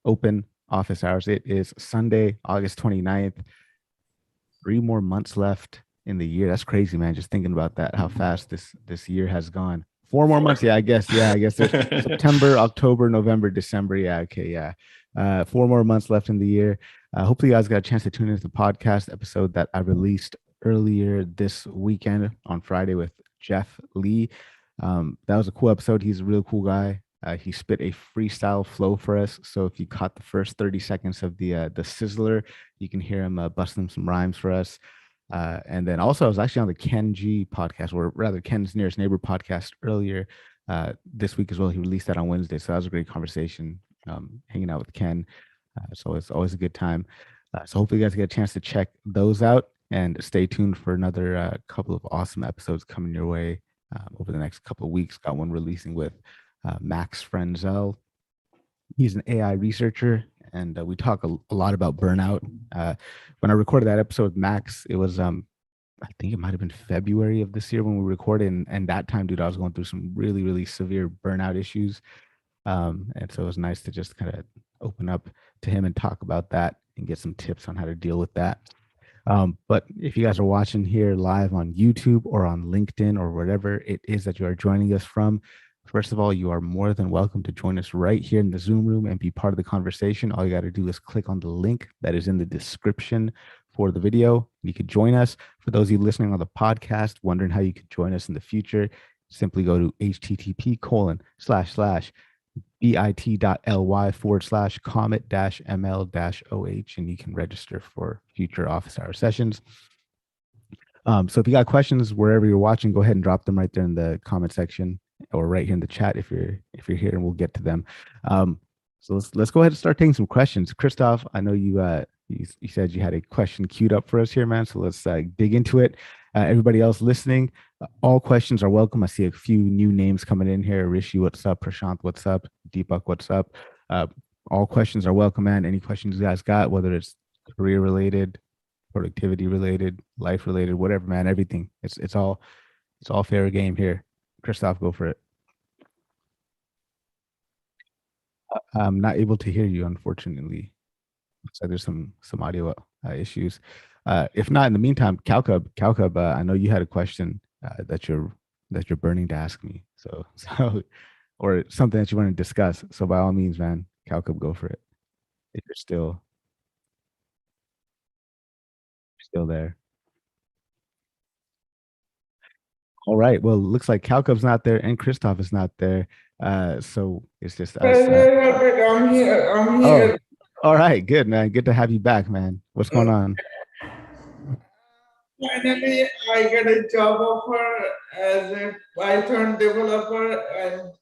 open office hours. It is Sunday, August 29th. 3 more months left in the year. That's crazy, man. Just thinking about that, how fast this year has gone. 4 more months. Yeah, I guess. Yeah, I guess there's September, October, November, December. Yeah, okay, yeah. 4 more months left in the year. Hopefully, you guys got a chance to tune into the podcast episode that I released earlier this weekend on Friday with Jeff Lee. That was a cool episode. He's a real cool guy. He spit a freestyle flow for us. So if you caught the first 30 seconds of the sizzler, you can hear him busting some rhymes for us. And then also, I was actually on the Ken G podcast, or rather Ken's Nearest Neighbor podcast earlier this week as well. He released that on Wednesday. So that was a great conversation, hanging out with Ken. So it's always a good time. So hopefully you guys get a chance to check those out and stay tuned for another couple of awesome episodes coming your way over the next couple of weeks. Got one releasing with Max Frenzel. He's an AI researcher, and we talk a lot about burnout. When I recorded that episode with Max, it was I think it might have been February of this year when we recorded, and that time, dude, I was going through some really, really severe burnout issues. And so it was nice to just kind of open up to him and talk about that and get some tips on how to deal with that. But if you guys are watching here live on YouTube or on LinkedIn or wherever it is that you are joining us from, first of all, you are more than welcome to join us right here in the Zoom room and be part of the conversation. All you got to do is click on the link that is in the description for the video. You could join us. For those of you listening on the podcast, wondering how you could join us in the future, simply go to http://bit.ly/comet-ml-oh, and you can register for future office hour sessions. So if you got questions wherever you're watching, go ahead and drop them right there in the comment section or right here in the chat if you're here, and we'll get to them. So let's go ahead and start taking some questions. Christoph, I know you said you had a question queued up for us here, man. So let's dig into it. Everybody else listening, all questions are welcome. I see a few new names coming in here. Rishi, what's up? Prashant, what's up? Deepak, what's up? All questions are welcome, man. Any questions you guys got, whether it's career related, productivity related, life related, whatever, man, everything. It's all fair game here. Christoph, go for it. I'm not able to hear you, unfortunately. So there's some audio issues. If not, in the meantime, Calcub, I know you had a question that you're burning to ask me. So or something that you want to discuss. So by all means, man, Calcub, go for it. If you're still there. All right. Well, looks like Calcub's not there and Christoph is not there. So it's just us. I'm here. I'm Oh, here. all right. Good, man. Good to have you back, man. What's going on? Finally, I get a job offer as a Python developer, and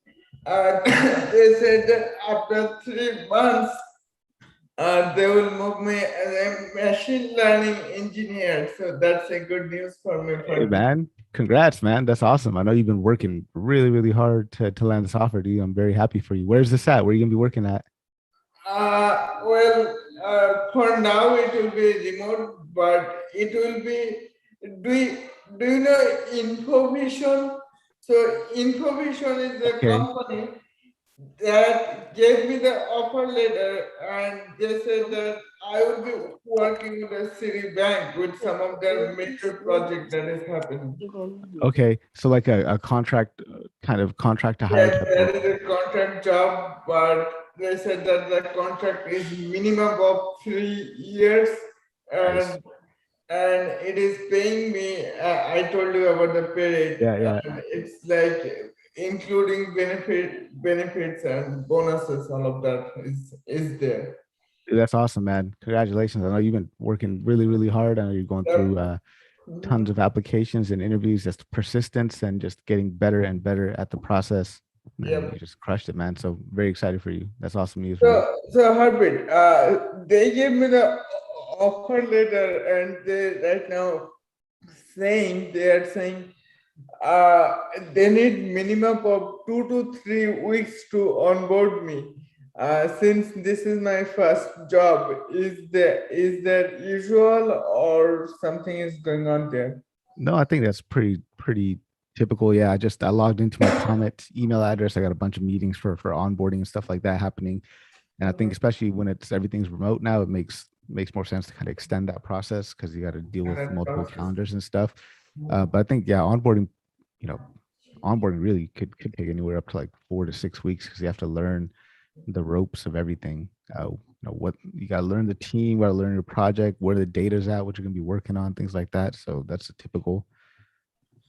they said that after 3 months, they will move me as a machine learning engineer. So that's a good news for me. Hey, man. Congrats, man. That's awesome. I know you've been working really, really hard to land this offer, dude. I'm very happy for you. Where's this at? Where are you gonna be working at? For now it will be remote, but it will be. Do you, do you know Infovision? So Infovision is the Okay. company that gave me the offer letter, and they said that I will be working with a Citibank with some of their major project that is happening. Okay. So like a contract, kind of contract to hire Yes, type of. that is a contract job, but they said that the contract is minimum of 3 years, Nice. and it is paying me. I told you about the pay rate, Yeah, yeah. and it's like including benefits and bonuses. All of that is there. Dude, that's awesome, man. Congratulations. I know you've been working really, really hard. I know you're going Yep. through Mhm. tons of applications and interviews, just persistence and just getting better and better at the process. And you Yep. just crushed it, man. So very excited for you. That's awesome news, man. So Harpreet, they gave me the offer letter, and they right now they are saying uh, they need minimum of 2 to 3 weeks to onboard me. Since this is my first job, is that usual or something is going on there? No, I think that's pretty typical. Yeah, I logged into my Comet email address. I got a bunch of meetings for onboarding and stuff like that happening. And I think especially when everything's remote now, it makes more sense to kind of extend that process because you got to deal And with that multiple process. calendars and stuff. But I think onboarding, you know, onboarding really could take anywhere up to like 4 to 6 weeks because you have to learn the ropes of everything. What you got to learn the team, got to learn your project, where the data's at, what you're gonna be working on, things like that. So that's a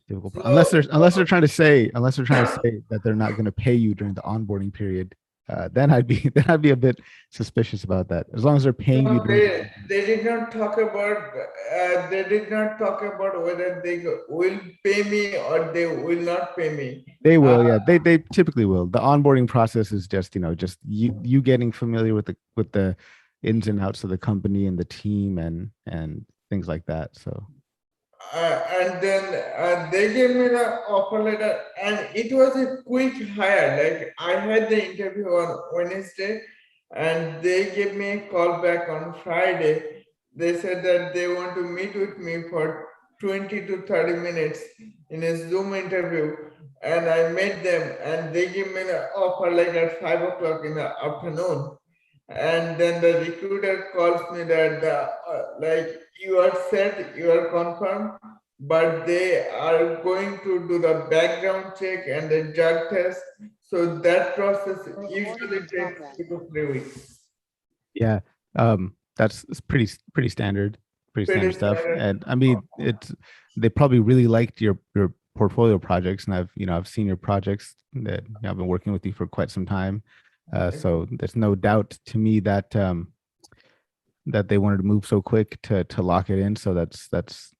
So, unless they're trying to say that they're not gonna pay you during the onboarding period. Then I'd be then I'd be a bit suspicious about that. As long as they're paying you no, during the they did not talk about whether will pay me or they will not pay me. they Uh, will, yeah. They typically will. The onboarding process is just just you getting familiar with the ins and outs of the company and the team and things like that. So and then they gave me the offer letter, and it was a quick hire. Like I had the interview on Wednesday, and they gave me a call back on Friday. They said that they want to meet with me for 20 to 30 minutes in a Zoom interview, and I met them, and they gave me an offer like at 5 o'clock in the afternoon. And then the recruiter calls me that like you are set, you are confirmed, but they are going to do the background check and the drug test. So that process usually takes 2 to 3 weeks. yeah, that's pretty standard, pretty Pretty standard stuff. standard. And I mean, they probably really liked your portfolio projects, and I've seen your projects that I've been working with you for quite some time. So there's no doubt to me that they wanted to move so quick to lock it in. So that's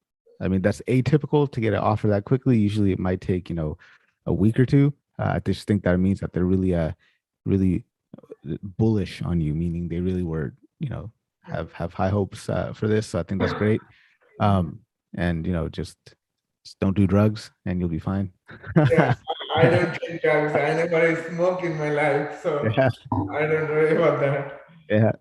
I mean that's atypical to get an offer that quickly. Usually it might take a week or two. I just think that means that they're really bullish on you, meaning they really were have high hopes for this. So I think that's great. And just don't do drugs and you'll be fine. Yeah, I don't take drugs. I never smoked in my life, so Yeah, I don't worry about that. yeah.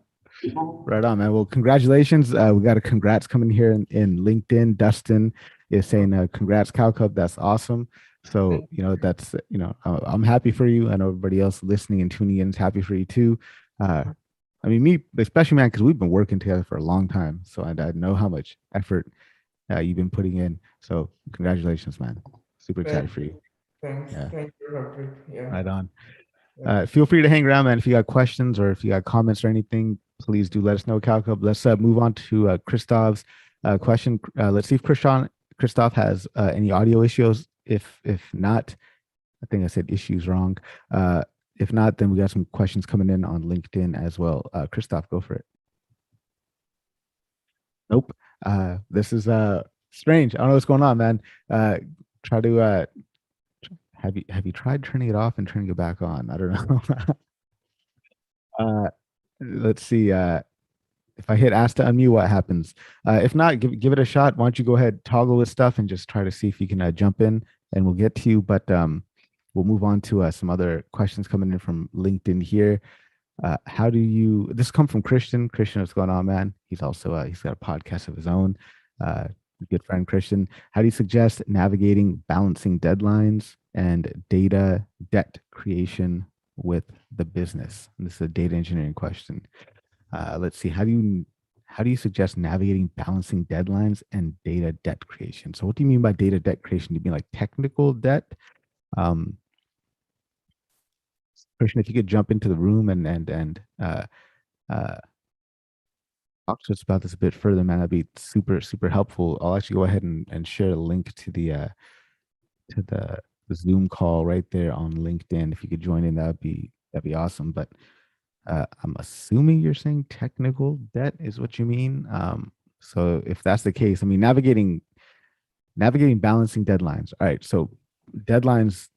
Right on, man. Well, congratulations. We got a congrats coming here in LinkedIn. Dustin is saying, congrats, Cow Cup. That's awesome. So, that's, I'm happy for you. I know everybody else listening and tuning in is happy for you too. Uh, I mean, me, especially, man, because we've been working together for a long time. So I know how much effort you've been putting in. So, congratulations, man. Super excited Thank for you. you. Thanks. Yeah, Thank you, Rafi. Yeah. right on. Yeah. Feel free to hang around, man. If you got questions or if you got comments or anything, please do let us know, Calcup. Let's move on to Christoph's question. Let's see if Christoph has any audio issues. If not, I think I said issues wrong. If not, then we got some questions coming in on LinkedIn as well. Christoph, go for it. Nope. This is strange. I don't know what's going on, man. Try to have you tried turning it off and turning it back on? I don't know. Let's see. If I hit ask to unmute, what happens? If not, give it a shot. Why don't you go ahead, toggle this stuff, and just try to see if you can jump in, and we'll get to you. But we'll move on to some other questions coming in from LinkedIn here. How do you? This come from Christian. Christian, what's going on, man? He's also he's got a podcast of his own. Good friend Christian. How do you suggest navigating balancing deadlines and data debt creation with the business? And this is a data engineering question. Let's see. How do you suggest navigating balancing deadlines and data debt creation? So, what do you mean by data debt creation? Do you mean like technical debt? Um, Christian, if you could jump into the room and uh, talk to us about this a bit further, man, that'd be super helpful. I'll actually go ahead and share a link to the Zoom call right there on LinkedIn. If you could join in, that'd be awesome. But I'm assuming you're saying technical debt is what you mean. So if that's the case, I mean, navigating balancing deadlines. All right. So deadlines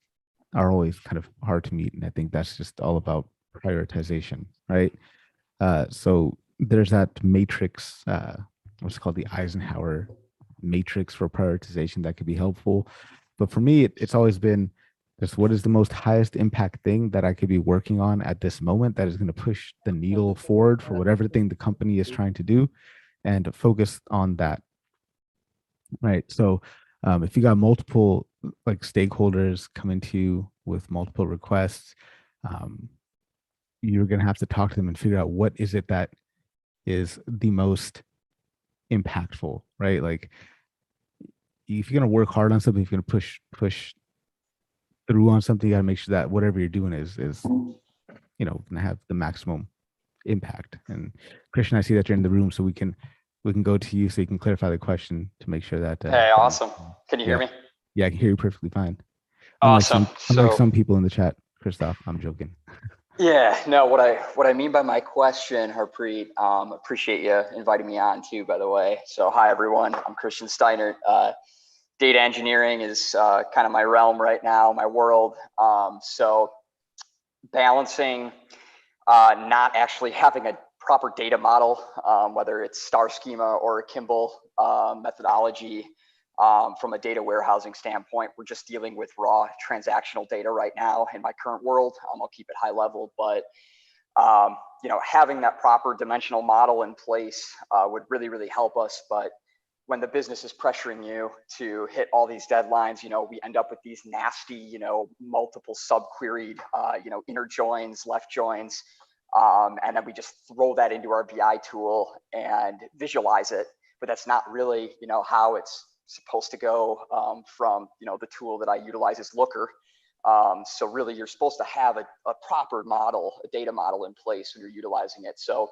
are always kind of hard to meet. And I think that's just all about prioritization, right? So there's that matrix, what's called the Eisenhower matrix for prioritization that could be helpful. But for me, it's always been just what is the most highest impact thing that I could be working on at this moment that is going to push the needle forward for whatever thing the company is trying to do and focus on that. Right. So if you got multiple like stakeholders coming to you with multiple requests, um, you're going to have to talk to them and figure out what is it that is the most impactful, right? Like if you're going to work hard on something, if you're going to push through on something, you got to make sure that whatever you're doing is going to have the maximum impact. And Christian, I see that you're in the room, so we can go to you so you can clarify the question to make sure that Hey, awesome. Can you hear yeah, me? yeah, I can hear you perfectly fine. Awesome. Unlike So some people in the chat, Christoph, I'm joking. yeah, no, what I mean by my question, Harpreet, appreciate you inviting me on too, by the way. So hi everyone, I'm Christian Steiner. Data engineering is kind of my realm right now, my world. So balancing not actually having a proper data model, whether it's star schema or a Kimball methodology. From a data warehousing standpoint, we're just dealing with raw transactional data right now in my current world. I'll keep it high level, but having that proper dimensional model in place would really, really help us. But when the business is pressuring you to hit all these deadlines, we end up with these nasty, multiple sub-queried, inner joins, left joins. And then we just throw that into our BI tool and visualize it. But that's not really, how it's supposed to go from, the tool that I utilize is Looker. So really, you're supposed to have a proper model, a data model in place when you're utilizing it. So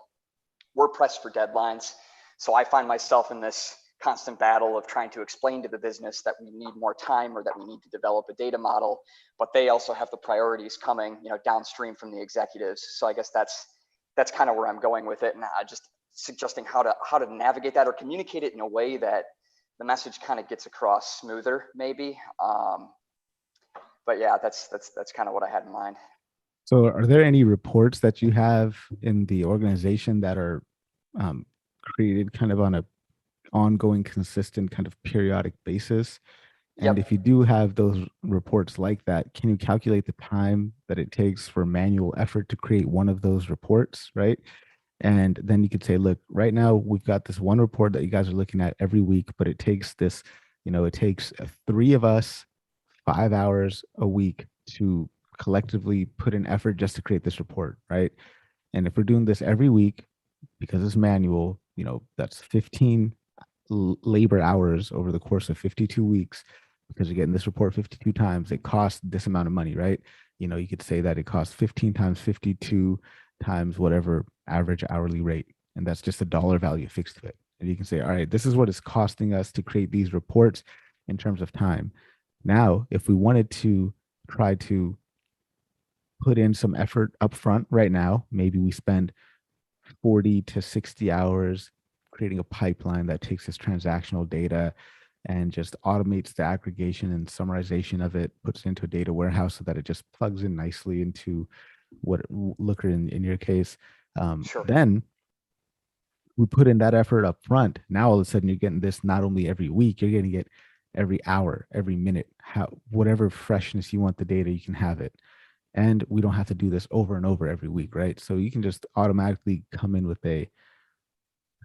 we're pressed for deadlines. So I find myself in this constant battle of trying to explain to the business that we need more time or that we need to develop a data model, but they also have the priorities coming, downstream from the executives. So I guess that's kind of where I'm going with it, and just suggesting how to navigate that or communicate it in a way that the message kind of gets across smoother, maybe. But yeah, that's kind of what I had in mind. So, are there any reports that you have in the organization that are created kind of on a ongoing, consistent, kind of periodic basis? And Yep. if you do have those reports like that, can you calculate the time that it takes for manual effort to create one of those reports, right? And then you could say, look, right now we've got this one report that you guys are looking at every week, but it takes this, it takes three of us 5 hours a week to collectively put in effort just to create this report, right? And if we're doing this every week, because it's manual, that's 15 labor hours over the course of 52 weeks, because you're getting this report 52 times, it costs this amount of money, right? You could say that it costs 15 times 52 times whatever average hourly rate. And that's just a dollar value fixed to it. And you can say, all right, this is what it's costing us to create these reports in terms of time. Now, if we wanted to try to put in some effort up front right now, maybe we spend 40 to 60 hours creating a pipeline that takes this transactional data and just automates the aggregation and summarization of it, puts it into a data warehouse so that it just plugs in nicely into what Looker in your case. Sure. Then we put in that effort up front. Now all of a sudden you're getting this not only every week, you're getting it every hour, every minute, whatever freshness you want the data, you can have it. And we don't have to do this over and over every week, right? So you can just automatically come in with a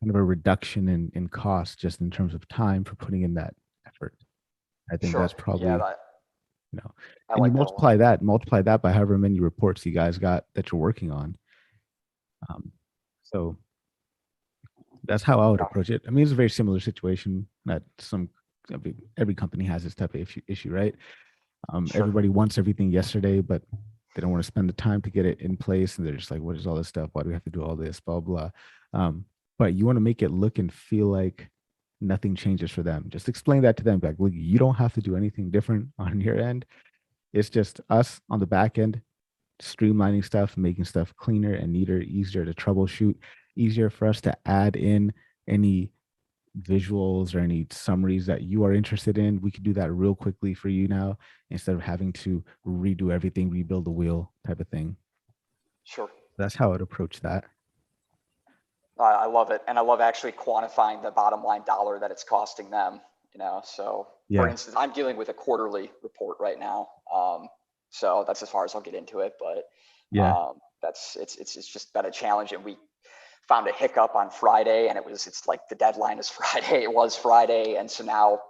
kind of a reduction in cost just in terms of time for putting in that effort. I think Sure. that's probably, Yeah, I and you like that a lot. multiply that by however many reports you guys got that you're working on. So that's how I would Yeah, approach it. I mean, it's a very similar situation that every company has this type of issue, right? sure. Everybody wants everything yesterday, but they don't want to spend the time to get it in place. And they're just like, what is all this stuff? Why do we have to do all this? Blah, blah. But you want to make it look and feel like nothing changes for them. Just explain that to them. Like, look, you don't have to do anything different on your end. It's just us on the back end, streamlining stuff, making stuff cleaner and neater, easier to troubleshoot, easier for us to add in any visuals or any summaries that you are interested in. We could do that real quickly for you now instead of having to redo everything, rebuild the wheel type of thing. Sure. That's how I'd approach that. I love it. And I love actually quantifying the bottom line dollar that it's costing them, So for Yeah. instance, I'm dealing with a quarterly report right now. So that's as far as I'll get into it, but Yeah. it's just been a challenge. And we found a hiccup on Friday, and it's like the deadline is Friday. It was Friday. And so now,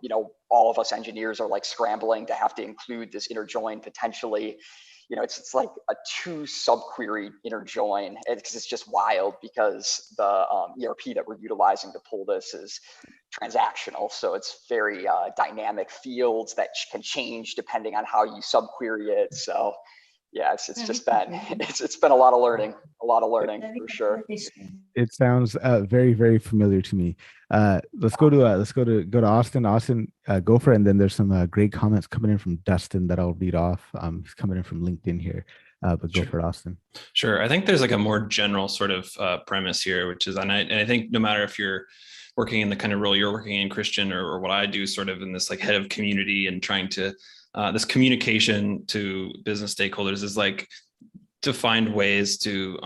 all of us engineers are like scrambling to have to include this inner join potentially it's like a two subquery inner join, because it's just wild, because the ERP that we're utilizing to pull this is transactional. So it's very dynamic fields that can change depending on how you subquery it. So yeah, it's just been it's been a lot of learning for sure. It sounds very, very familiar to me. Let's go to Austin. Austin, go for it. And then there's some great comments coming in from Dustin that I'll read off. He's coming in from LinkedIn here. But go for it, Austin. Sure. I think there's like a more general sort of premise here, which is, and I think no matter if you're working in the kind of role you're working in, Christian, or what I do, sort of in this like head of community and trying to this communication to business stakeholders is like to find ways to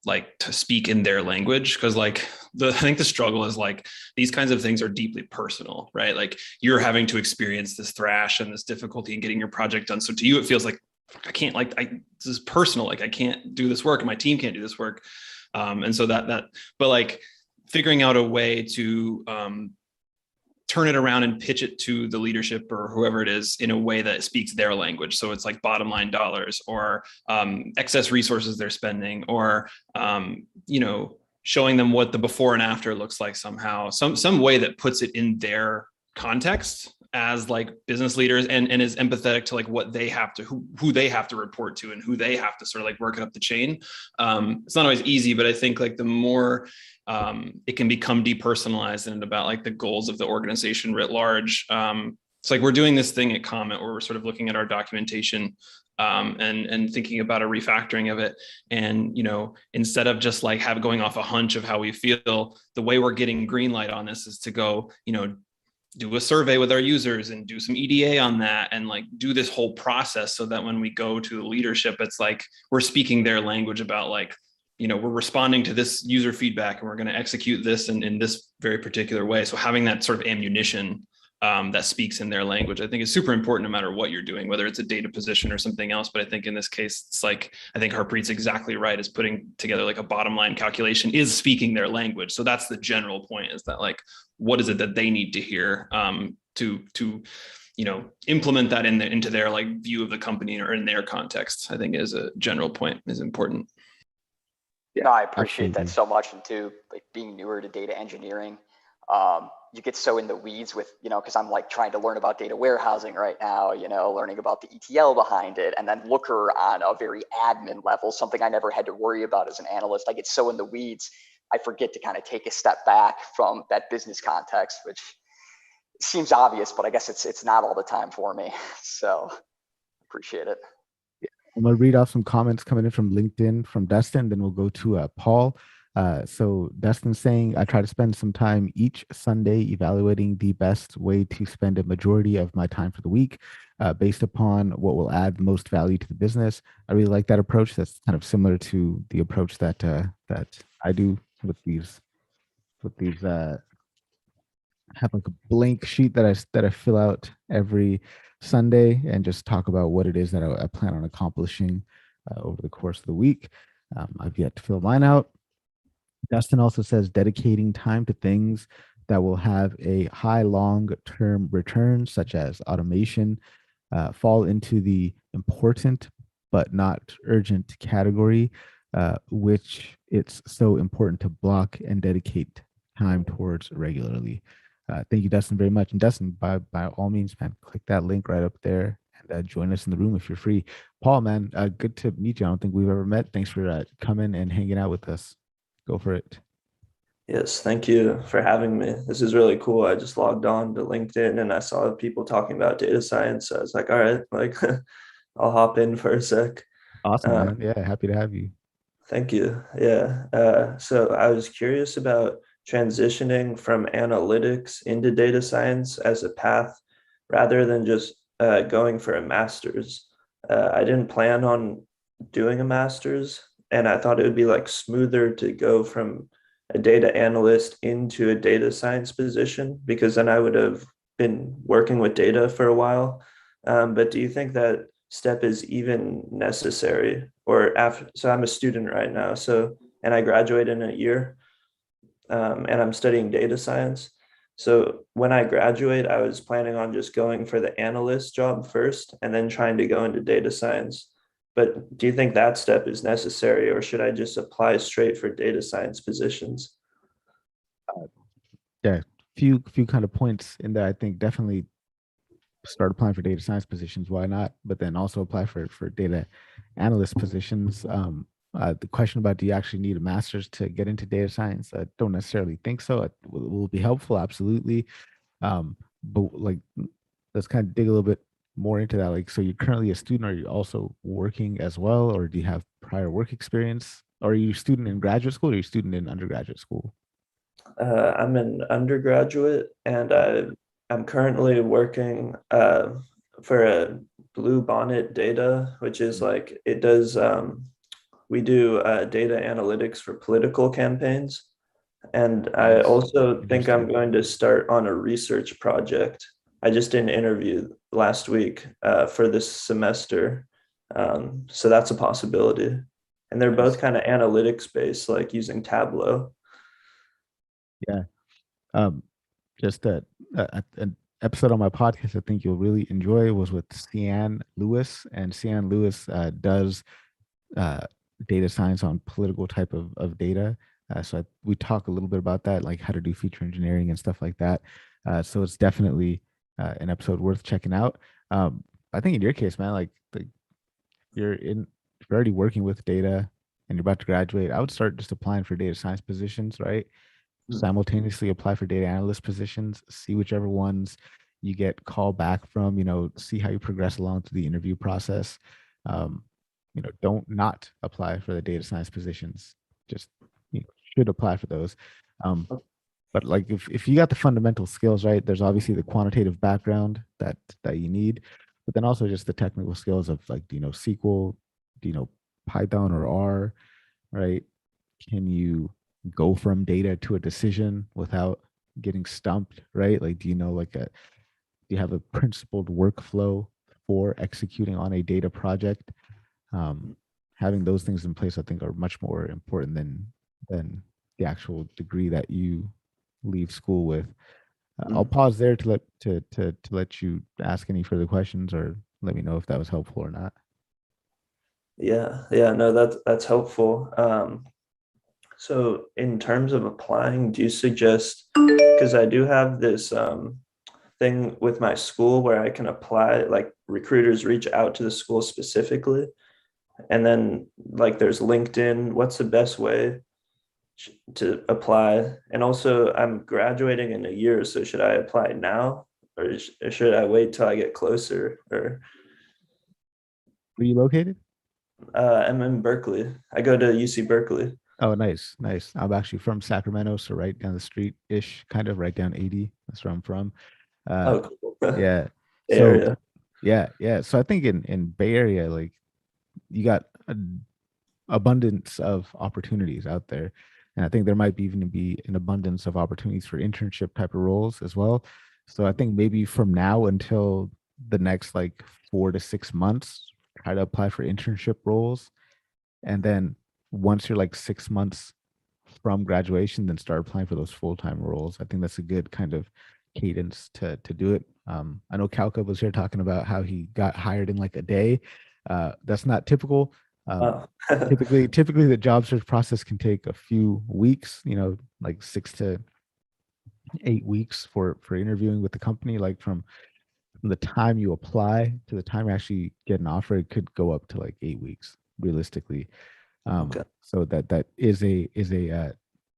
like to speak in their language, because like I think the struggle is like these kinds of things are deeply personal, right? Like you're having to experience this thrash and this difficulty in getting your project done. So to you, it feels like I can't, like this is personal. Like I can't do this work and my team can't do this work. And so but like figuring out a way to turn it around and pitch it to the leadership or whoever it is in a way that speaks their language. So it's like bottom line dollars, or excess resources they're spending, or showing them what the before and after looks like somehow, some way that puts it in their context as like business leaders, and is empathetic to like what they have to, who they have to report to, and who they have to sort of like work it up the chain. It's not always easy, but I think like the more it can become depersonalized and about like the goals of the organization writ large. It's like we're doing this thing at Comet where we're sort of looking at our documentation and thinking about a refactoring of it. And, instead of just like going off a hunch of how we feel, the way we're getting green light on this is to go, do a survey with our users and do some EDA on that, and like do this whole process so that when we go to the leadership, it's like we're speaking their language about like, we're responding to this user feedback and we're going to execute this in this very particular way. So having that sort of ammunition that speaks in their language, I think is super important no matter what you're doing, whether it's a data position or something else. But I think in this case, it's like, I think Harpreet's exactly right, is putting together like a bottom line calculation is speaking their language. So that's the general point, is that like, what is it that they need to hear to implement that into their like view of the company or in their context, I think is a general point, is important. Yeah, I appreciate that so much. And too, like being newer to data engineering, you get so in the weeds with, because I'm like trying to learn about data warehousing right now, learning about the ETL behind it, and then Looker on a very admin level, something I never had to worry about as an analyst. I get so in the weeds, I forget to kind of take a step back from that business context, which seems obvious, but I guess it's not all the time for me. So appreciate it. I'm going to read off some comments coming in from LinkedIn from Dustin, then we'll go to Paul. So Dustin's saying, I try to spend some time each Sunday evaluating the best way to spend a majority of my time for the week based upon what will add the most value to the business. I really like that approach. That's kind of similar to the approach that I do with these have like a blank sheet that I fill out every Sunday and just talk about what it is that I plan on accomplishing over the course of the week. I've yet to fill mine out. Dustin also says dedicating time to things that will have a high long-term return, such as automation, fall into the important but not urgent category, which it's so important to block and dedicate time towards regularly. Thank you, Dustin, very much. And Dustin, by all means, man, click that link right up there and join us in the room if you're free. Paul, man, good to meet you. I don't think we've ever met. Thanks for coming and hanging out with us. Go for it. Yes, thank you for having me. This is really cool. I just logged on to LinkedIn and I saw people talking about data science. So I was like, all right, like I'll hop in for a sec. Awesome, man. Yeah, happy to have you. Thank you. Yeah. So I was curious about transitioning from analytics into data science as a path rather than just going for a master's. I didn't plan on doing a master's, and I thought it would be like smoother to go from a data analyst into a data science position, because then I would have been working with data for a while. But do you think that step is even necessary? Or after, so I'm a student right now, and I graduate in a year, and I'm studying data science. So when I graduate, I was planning on just going for the analyst job first and then trying to go into data science. But do you think that step is necessary, or should I just apply straight for data science positions? Yeah, few kind of points in there. I think definitely start applying for data science positions. Why not? But then also apply for data analyst positions. The question about, do you actually need a master's to get into data science? I don't necessarily think so. It will be helpful, absolutely. But like, let's kind of dig a little bit more into that. Like, so you're currently a student. Are you also working as well, or do you have prior work experience? Or are you a student in graduate school, or are you a student in undergraduate school? I'm an undergraduate, and I'm currently working for a Blue Bonnet Data, which is like it does. We do data analytics for political campaigns, and I Nice. also think I'm Interesting. going to start on a research project. I just did an interview last week for this semester, so that's a possibility. And they're both Nice. kind of analytics based, like using Tableau. Yeah. Um, just an episode on my podcast I think you'll really enjoy was with Cian Lewis, and Cian Lewis does uh, data science on political type of data. We talk a little bit about that, like how to do feature engineering and stuff like that. So it's definitely an episode worth checking out. I think in your case, man, like you're already working with data and you're about to graduate. I would start just applying for data science positions, right? Simultaneously apply for data analyst positions, see whichever ones you get called back from, see how you progress along through the interview process. Um, don't not apply for the data science positions. Just should apply for those. Um, but like if you got the fundamental skills right, there's obviously the quantitative background that you need, but then also just the technical skills of like, do you know SQL, do you know Python or R, right? Can you go from data to a decision without getting stumped, right? Like, do you know do you have a principled workflow for executing on a data project? Um, Having those things in place, I think, are much more important than the actual degree that you leave school with. I'll Mm. pause there to let you ask any further questions or let me know if that was helpful or not. Yeah, no, that's helpful. So in terms of applying, do you suggest, because I do have this thing with my school where I can apply, like recruiters reach out to the school specifically, and then like there's LinkedIn. What's the best way to apply? And also I'm graduating in a year, so should I apply now, or should I wait till I get closer? Or Were you located? I'm in Berkeley. I go to UC Berkeley. Oh, nice, nice. I'm actually from Sacramento, so right down the street ish, kind of right down 80. That's where I'm from. Uh, Oh, cool. yeah. Bay So Area. yeah, yeah. So I think in Bay Area, like you got an abundance of opportunities out there, and I think there might be even be an abundance of opportunities for internship type of roles as well. So I think maybe from now until the next like 4 to 6 months, try to apply for internship roles, and then once you're like 6 months from graduation, then start applying for those full-time roles. I think that's a good kind of cadence to do it. I know Calca was here talking about how he got hired in like a day. That's not typical. Oh. Typically the job search process can take a few weeks, like 6 to 8 weeks for interviewing with the company. Like from the time you apply to the time you actually get an offer, it could go up to like 8 weeks realistically. Okay. So that is a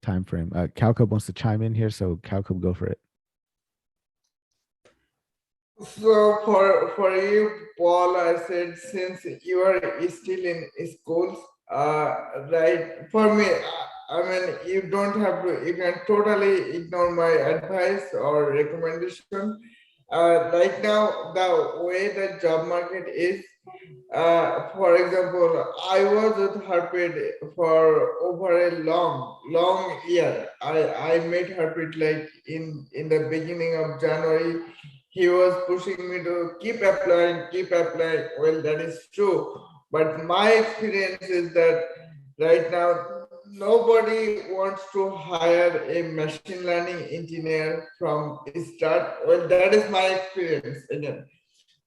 time frame. Calcub wants to chime in here, so Calcub, go for it. So for you, Paul, I said since you are still in schools, right? For me, I mean, you don't have to. You can totally ignore my advice or recommendation. Right now, the way the job market is, for example, I was with Harpreet for over a long year. I met Harpreet like in the beginning of January. He was pushing me to keep applying, keep applying. Well, that is true. But my experience is that right now, nobody wants to hire a machine learning engineer from start. Well, that is my experience again.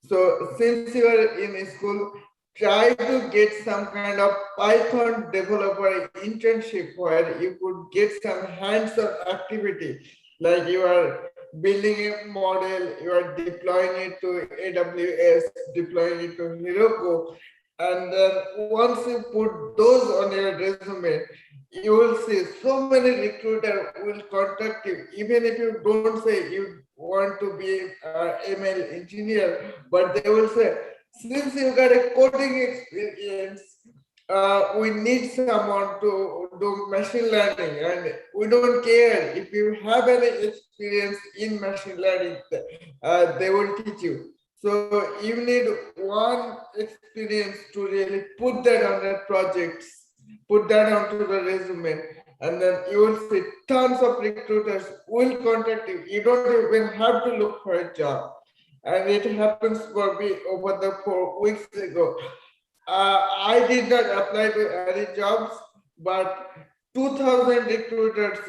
So since you are in school, try to get some kind of Python developer internship where you could get some hands-on activity, like you are building a model, you are deploying it to AWS, deploying it to Heroku, and then once you put those on your resume, you will see so many recruiters will contact you, even if you don't say you want to be an ML engineer, but they will say, since you got a coding experience, we need someone to do machine learning, and we don't care if you have any experience in machine learning, they will teach you. So you need one experience to really put that on the projects, put that onto the resume, and then you will see tons of recruiters will contact you. You don't even have to look for a job. And it happens for me over the 4 weeks ago. I did not apply to any jobs, but 2,000 recruiters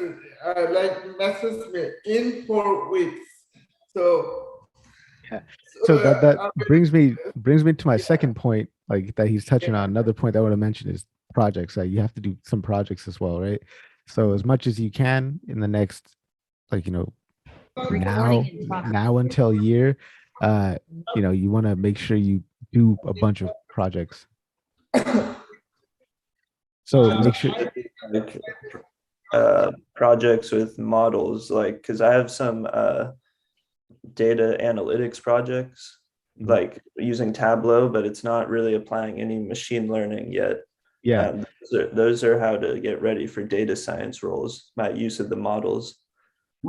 like messaged me in 4 weeks. So, Yeah. so So that I brings me to my second point, like that he's touching mean, on. Another point I want to mention is projects. Like you have to do some projects as well, right? So as much as you can in the next, like now until a year, uh, you want to make sure you do a bunch of projects. So make sure. Like projects with models, like because I have some data analytics projects, Mhm. like using Tableau, but it's not really applying any machine learning yet. Yeah. Those are how to get ready for data science roles by use of the models.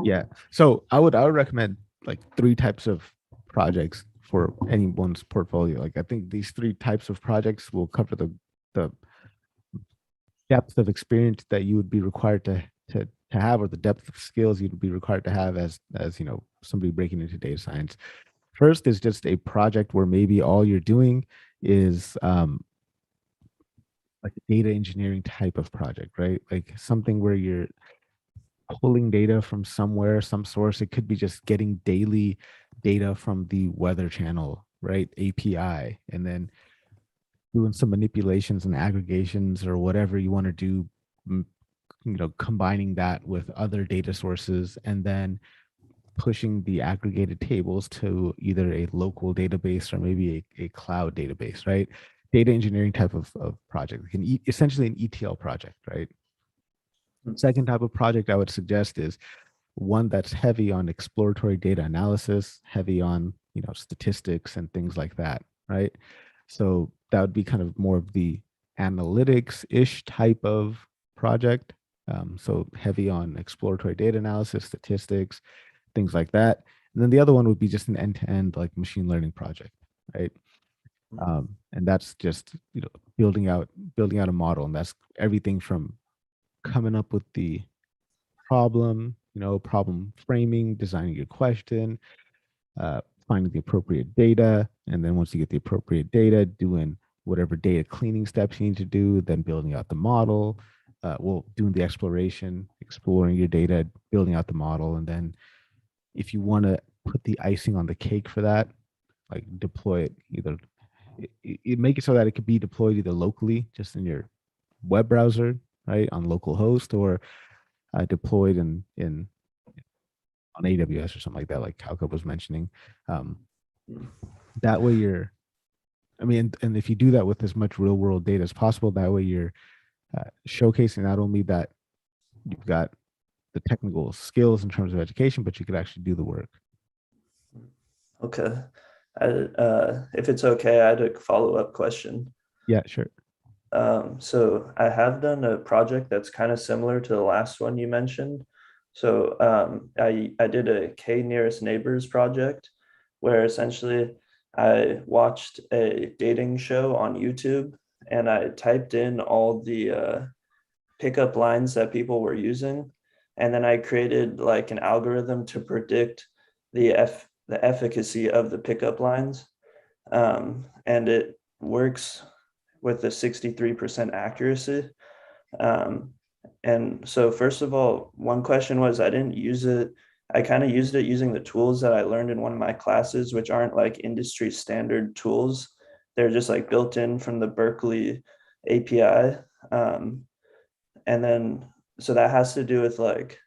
Yeah. So I would recommend like three types of projects for anyone's portfolio. Like I think these three types of projects will cover the depth of experience that you would be required to have, or the depth of skills you'd be required to have as somebody breaking into data science. First is just a project where maybe all you're doing is like a data engineering type of project, right? Like something where you're pulling data from somewhere, some source. It could be just getting daily data from the Weather Channel, right? API, and then doing some manipulations and aggregations or whatever you want to do, combining that with other data sources, and then pushing the aggregated tables to either a local database or maybe a cloud database, right? Data engineering type of project, essentially an ETL project, right? Second type of project I would suggest is one that's heavy on exploratory data analysis, heavy on statistics and things like that, right? So that would be kind of more of the analytics-ish type of project. So heavy on exploratory data analysis, statistics, things like that. And then the other one would be just an end-to-end like machine learning project, right? And that's just building out a model, and that's everything from coming up with the problem framing, designing your question, finding the appropriate data, and then once you get the appropriate data, doing whatever data cleaning steps you need to do, then building out the model, doing the exploration, exploring your data, building out the model, and then if you want to put the icing on the cake for that, like deploy it either, make it so that it could be deployed either locally, just in your web browser, right, on local host, or deployed in on AWS or something like that, like Calco was mentioning. That way I mean, and if you do that with as much real world data as possible, that way you're showcasing not only that you've got the technical skills in terms of education, but you could actually do the work. Okay. If it's okay, I had a follow-up question. Yeah, sure. So I have done a project that's kind of similar to the last one you mentioned. So I did a K nearest neighbors project where essentially I watched a dating show on YouTube and I typed in all the pickup lines that people were using. And then I created like an algorithm to predict the efficacy of the pickup lines. And it works with a 63% accuracy. And so first of all, one question was I didn't use it. I kind of used it using the tools that I learned in one of my classes, which aren't like industry standard tools. they're just like built in from the Berkeley API. And then, so that has to do with like,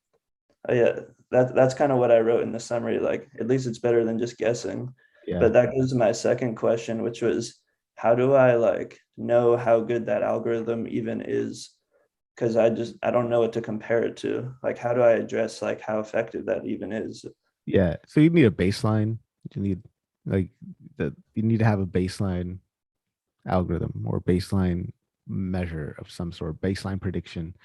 yeah, that's kind of what I wrote in the summary. Like, at least it's better than just guessing. Yeah. But that goes to my second question, which was, how do I like know how good that algorithm even is? Because I don't know what to compare it to. Like, how do I address like how effective that even is? Yeah. So you need a baseline. You need like you need to have a baseline algorithm or baseline measure of some sort, baseline prediction.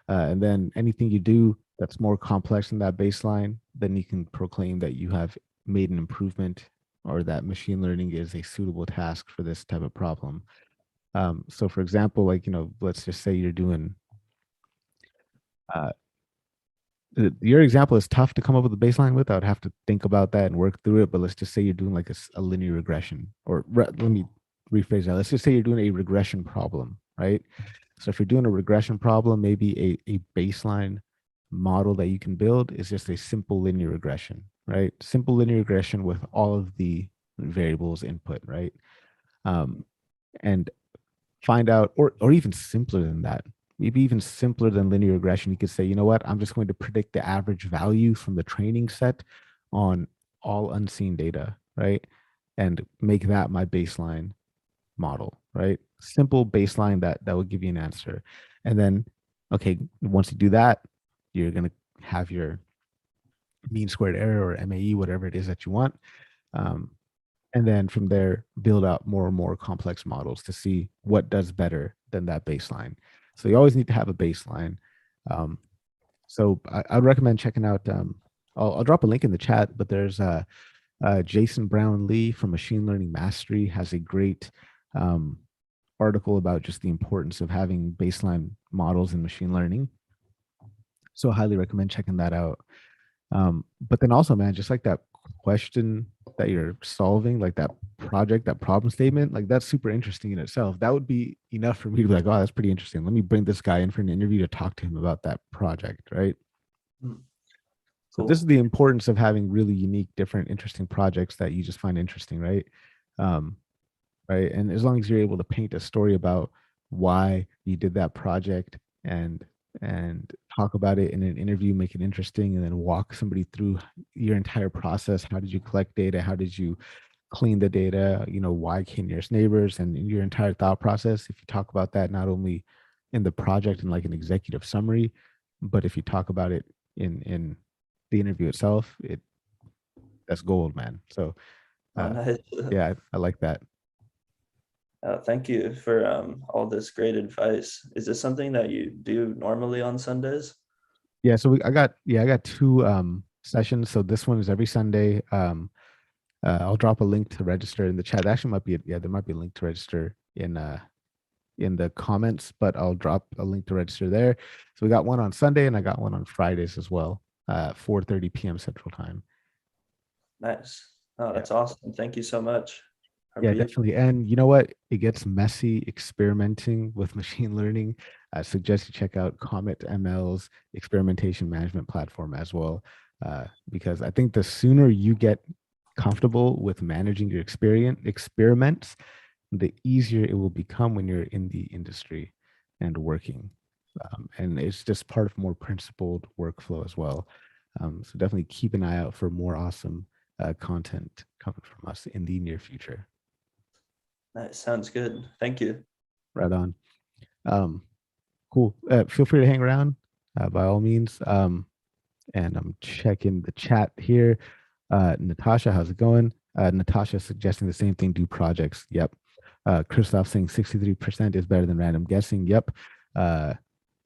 And then anything you do that's more complex than that baseline, then you can proclaim that you have made an improvement or that machine learning is a suitable task for this type of problem. So for example, like, let's just say you're doing, uh, your example is tough to come up with a baseline with. I would have to think about that and work through it. But let's just say you're doing like a linear regression, or let me rephrase that. Let's just say you're doing a regression problem, right? So if you're doing a regression problem, maybe a baseline model that you can build is just a simple linear regression, right? Simple linear regression with all of the variables input, right? And find out, or even simpler than that, maybe even simpler than linear regression. You could say, you know what, I'm just going to predict the average value from the training set on all unseen data, right? And make that my baseline model, right? Simple baseline that will give you an answer. And then, okay, once you do that, you're going to have your mean squared error or MAE, whatever it is that you want. And then from there, build out more and more complex models to see what does better than that baseline. So you always need to have a baseline. So I would recommend checking out, I'll drop a link in the chat, but there's Jason Brown Lee from Machine Learning Mastery has a great article about just the importance of having baseline models in machine learning. So I highly recommend checking that out. But then also, man, just like that question that you're solving, like that project, that problem statement, like that's super interesting in itself. That would be enough for me to be like, oh, that's pretty interesting. Let me bring this guy in for an interview to talk to him about that project, right? So this is Cool. the importance of having really unique, different, interesting projects that you just find interesting, right? Um, right. And as long as you're able to paint a story about why you did that project and talk about it in an interview, make it interesting, and then walk somebody through your entire process. How did you collect data? How did you clean the data? Why k-nearest neighbors and in your entire thought process. If you talk about that not only in the project in like an executive summary, but if you talk about it in the interview itself, that's gold, man. So Oh, nice. yeah, I like that. Thank you for all this great advice. Is this something that you do normally on Sundays? Yeah, so I got two sessions. So this one is every Sunday. I'll drop a link to register in the chat. There actually might be there might be a link to register in the comments, but I'll drop a link to register there. So we got one on Sunday and I got one on Fridays as well, 4:30 p.m. Central Time. Nice. Oh, Yeah. that's awesome. Thank you so much. Yeah, Harpreet. definitely. And you know what? It gets messy experimenting with machine learning. I suggest you check out Comet ML's experimentation management platform as well, because I think the sooner you get comfortable with managing your experiments, the easier it will become when you're in the industry and working. And it's just part of more principled workflow as well. So definitely keep an eye out for more awesome content coming from us in the near future. Nice. Sounds good. Thank you. Right on. Cool. Feel free to hang around by all means. And I'm checking the chat here. Natasha, how's it going? Natasha suggesting the same thing, do projects. Yep. Christoph saying 63% is better than random guessing. Yep.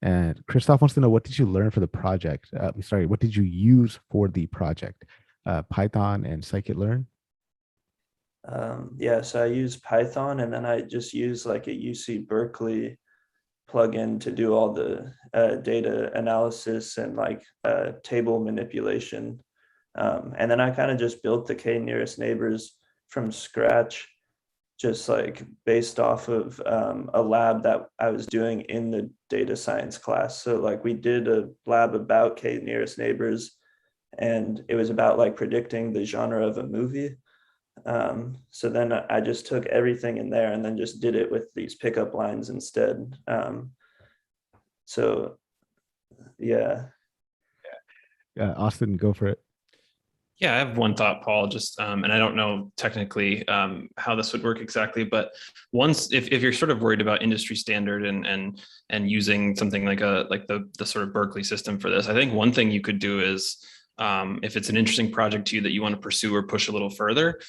And Christoph wants to know, what did you learn for the project? Sorry, what did you use for the project? Python and scikit-learn? Yeah, so I use Python and then I just use like a UC Berkeley plugin to do all the data analysis and like table manipulation. And then I kind of just built the k-nearest neighbors from scratch, just like based off of a lab that I was doing in the data science class. So like we did a lab about k-nearest neighbors and it was about like predicting the genre of a movie. So then I just took everything in there and then just did it with these pickup lines instead. So yeah. Austin, go for it. Yeah, I have one thought, Paul. Just and I don't know technically how this would work exactly, but once if you're sort of worried about industry standard and using something like the sort of Berkeley system for this, I think one thing you could do is if it's an interesting project to you that you want to pursue or push a little further,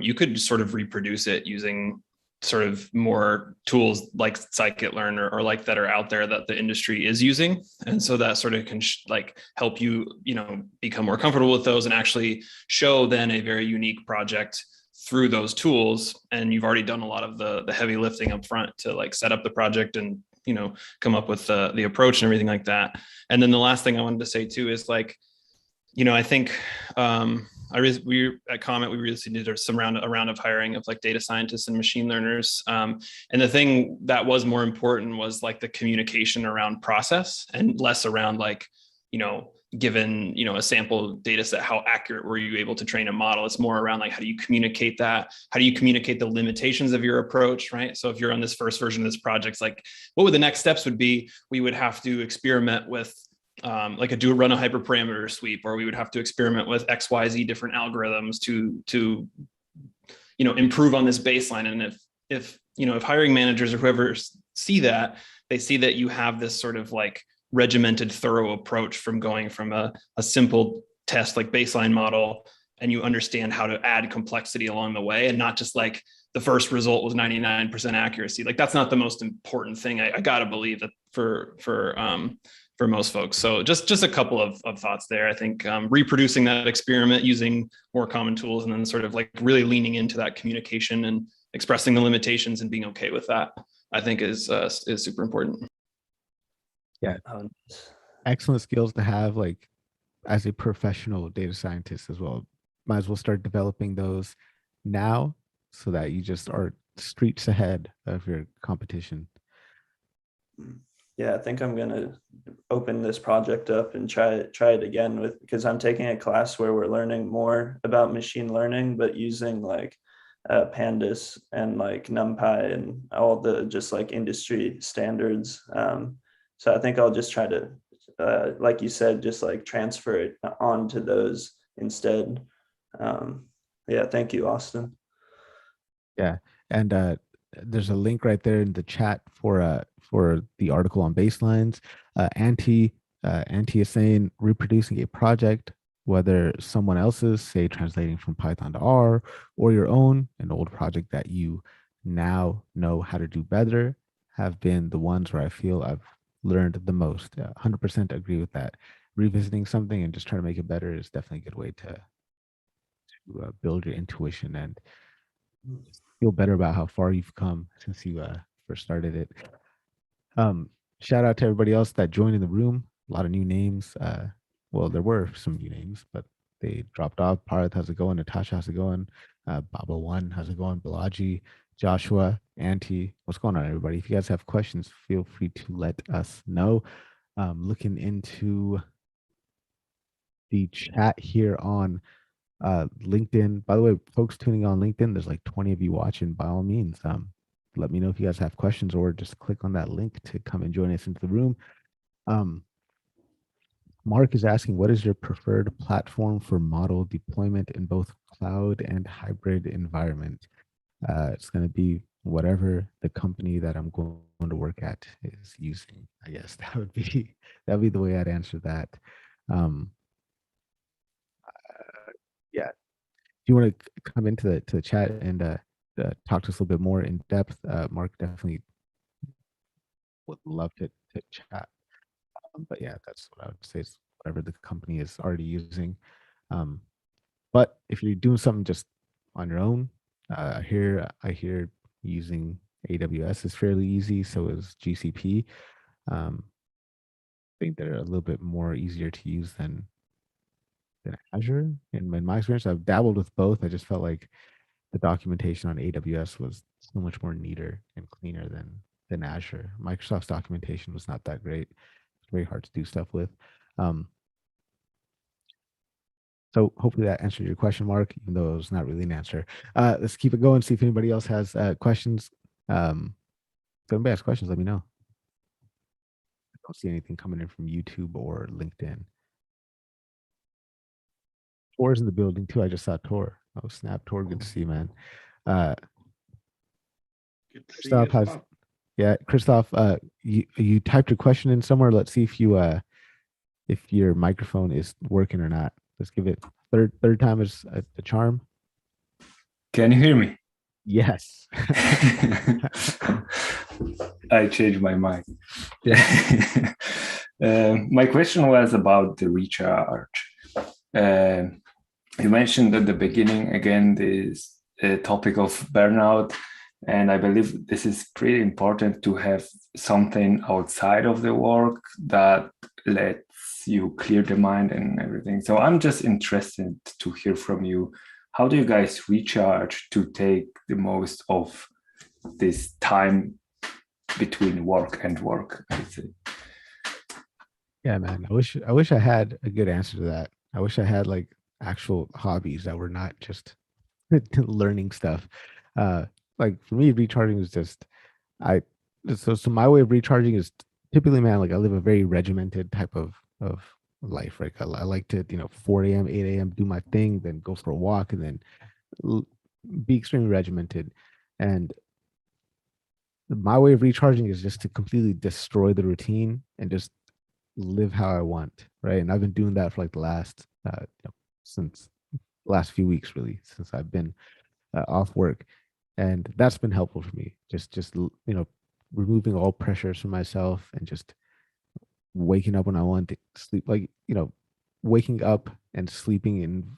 you could sort of reproduce it using sort of more tools like scikit-learn or like that are out there that the industry is using, and so that sort of can like help you become more comfortable with those and actually show then a very unique project through those tools. And you've already done a lot of the heavy lifting up front to like set up the project and come up with the approach and everything like that. And then the last thing I wanted to say too is like, I think we at Comet, we recently did a round of hiring of like data scientists and machine learners. And the thing that was more important was like the communication around process and less around like, given, a sample data set, how accurate were you able to train a model? It's more around like, how do you communicate that? How do you communicate the limitations of your approach, right? So if you're on this first version of this project, it's like, what would the next steps would be? We would have to experiment with like run a hyperparameter sweep, or we would have to experiment with XYZ different algorithms to improve on this baseline. And if hiring managers or whoever see that, they see that you have this sort of like regimented, thorough approach from going from a simple test like baseline model, and you understand how to add complexity along the way, and not just like the first result was 99% accuracy. Like that's not the most important thing. I gotta believe that for most folks. So just a couple of thoughts there. I think reproducing that experiment using more common tools, and then sort of like really leaning into that communication and expressing the limitations and being okay with that, I think is super important. Yeah, excellent skills to have like as a professional data scientist as well. Might as well start developing those now so that you just are streets ahead of your competition. Yeah, I think I'm gonna open this project up and try it again because I'm taking a class where we're learning more about machine learning, but using like pandas and like NumPy and all the just like industry standards. So I think I'll just try to, like you said, just like transfer it onto those instead. Yeah, thank you, Austin. Yeah, and there's a link right there in the chat for the article on baselines. Anti is saying reproducing a project, whether someone else's, say translating from Python to R, or your own, an old project that you now know how to do better, have been the ones where I feel I've learned the most. 100% agree with that. Revisiting something and just trying to make it better is definitely a good way to build your intuition and feel better about how far you've come since you first started it. Shout out to everybody else that joined in the room. A lot of new names. Well, there were some new names, but they dropped off. Parth, how's it going? Natasha, how's it going? Baba One, how's it going? Balaji, Joshua, Auntie, what's going on, everybody? If you guys have questions, feel free to let us know. Looking into the chat here on LinkedIn. By the way, folks tuning on LinkedIn, there's like 20 of you watching. By all means, let me know if you guys have questions, or just click on that link to come and join us into the room. Mark is asking, what is your preferred platform for model deployment in both cloud and hybrid environment? It's going to be whatever the company that I'm going to work at is using. I guess that would be the way I'd answer that. Yeah. Do you want to come into the chat and talk to us a little bit more in depth? Mark definitely would love to chat. But yeah, that's what I would say is whatever the company is already using. But if you're doing something just on your own, I hear using AWS is fairly easy. So is GCP. I think they're a little bit more easier to use than Azure. In my experience, I've dabbled with both. I just felt like the documentation on AWS was so much more neater and cleaner than Azure. Microsoft's documentation was not that great. It's very hard to do stuff with. So So hopefully that answered your question, Mark, even though it was not really an answer. Let's keep it going. See if anybody else has questions. If anybody has questions, let me know. I don't see anything coming in from YouTube or LinkedIn. Tor's in the building too. I just saw Tor. Oh snap, Tor, good to see you, man. Good to see you Christoph as has, well. yeah, Christoph, you typed your question in somewhere. Let's see if you if your microphone is working or not. Let's give it third time is a charm. Can you hear me? Yes. I changed my mind. Yeah. My question was about the recharge. You mentioned at the beginning again this topic of burnout, and I believe this is pretty important to have something outside of the work that lets you clear the mind and everything. So I'm just interested to hear from you. How do you guys recharge to take the most of this time between work and work, I'd say? Yeah, man. I wish I had a good answer to that. I wish I had like actual hobbies that were not just learning stuff. Uh like for me, recharging is just I so my way of recharging is typically, man, like I live a very regimented type of life, right? I like to, 4 a.m., 8 a.m., do my thing, then go for a walk, and then l- be extremely regimented. And my way of recharging is just to completely destroy the routine and just live how I want, right? And I've been doing that for like the last since last few weeks, really, since I've been off work, and that's been helpful for me. Removing all pressures from myself and just waking up when I want to sleep, like waking up and sleeping in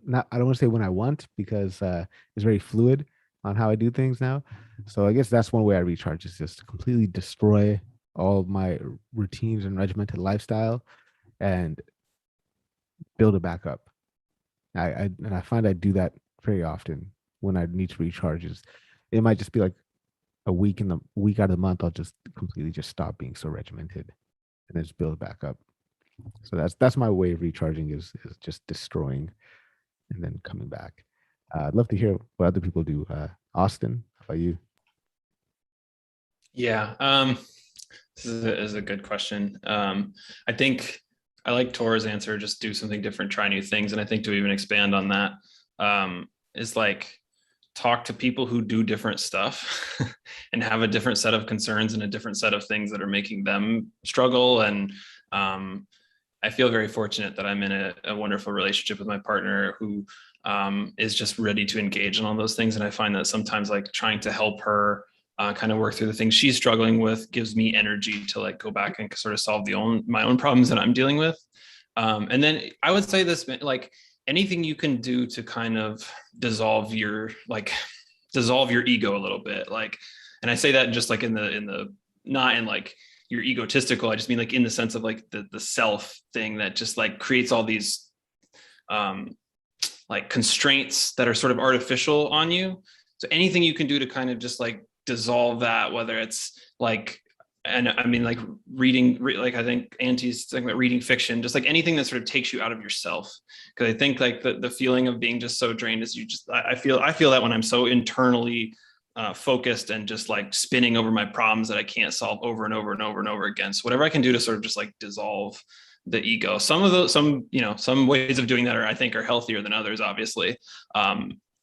not I don't want to say when I want because it's very fluid on how I do things now. So I guess that's one way I recharge is just to completely destroy all of my routines and regimented lifestyle and build it back up. I find I do that very often when I need to recharge. Is it might just be like a week out of the month, I'll just completely just stop being so regimented and then just build it back up. So that's my way of recharging is just destroying and then coming back. I'd love to hear what other people do. Austin, how about you? Yeah, this is a good question. I think I like Tor's answer, just do something different, try new things. And I think to even expand on that, is like talk to people who do different stuff and have a different set of concerns and a different set of things that are making them struggle. And I feel very fortunate that I'm in a wonderful relationship with my partner who is just ready to engage in all those things. And I find that sometimes like trying to help her kind of work through the things she's struggling with gives me energy to like go back and sort of solve my own problems that I'm dealing with. And then I would say this, like anything you can do to kind of dissolve your ego a little bit. Like, and I say that just like in the not in like you're egotistical. I just mean like in the sense of like the self thing that just like creates all these like constraints that are sort of artificial on you. So anything you can do to kind of just like dissolve that, whether it's like, and I mean like like I think Auntie's talking about reading fiction, just like anything that sort of takes you out of yourself. Because I think like the feeling of being just so drained is I feel that when I'm so internally focused and just like spinning over my problems that I can't solve over and over and over and over again. So whatever I can do to sort of just like dissolve the ego. Some ways of doing that I think are healthier than others, obviously.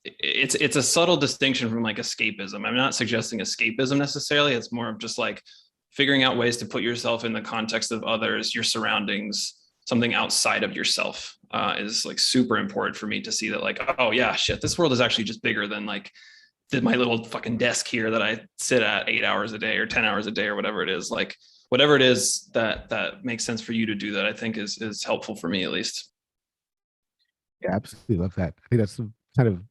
It's a subtle distinction from like escapism. I'm not suggesting escapism necessarily. It's more of just like figuring out ways to put yourself in the context of others, your surroundings, something outside of yourself is like super important for me to see that like, oh yeah, shit, this world is actually just bigger than like my little fucking desk here that I sit at 8 hours a day or 10 hours a day or whatever it is. Like whatever it is that makes sense for you to do that, I think is helpful for me at least. Yeah, absolutely love that. I think that's kind of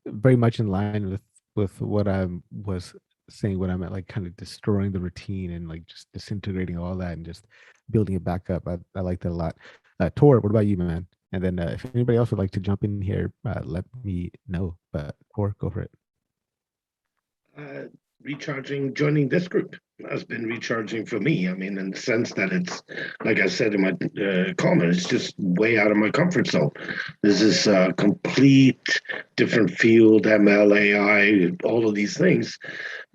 very much in line with what I was saying when I'm at like kind of destroying the routine and like just disintegrating all that and just building it back up. I like that a lot. Tor, what about you, man? And then if anybody else would like to jump in here, let me know. But Tor, go for it. recharging, joining this group has been recharging for me. I mean, in the sense that it's, like I said in my comment, it's just way out of my comfort zone. This is a complete different field, ML, AI, all of these things.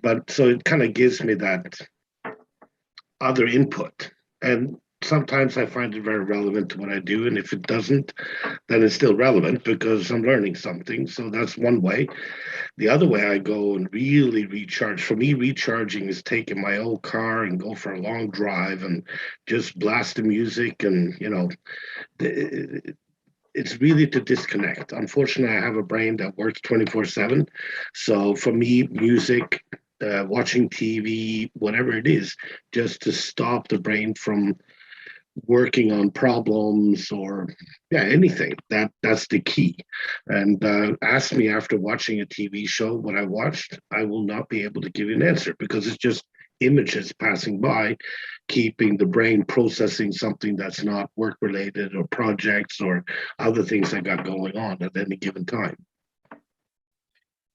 But so it kind of gives me that other input. And sometimes I find it very relevant to what I do. And if it doesn't, then it's still relevant because I'm learning something. So that's one way. The other way I go and really recharge, for me, recharging is taking my old car and go for a long drive and just blast the music. And, it's really to disconnect. Unfortunately, I have a brain that works 24/7. So for me, music, watching TV, whatever it is, just to stop the brain from working on problems or anything. That's the key. And ask me after watching a TV show what I watched, I will not be able to give you an answer because it's just images passing by, keeping the brain processing something that's not work related or projects or other things I got going on at any given time.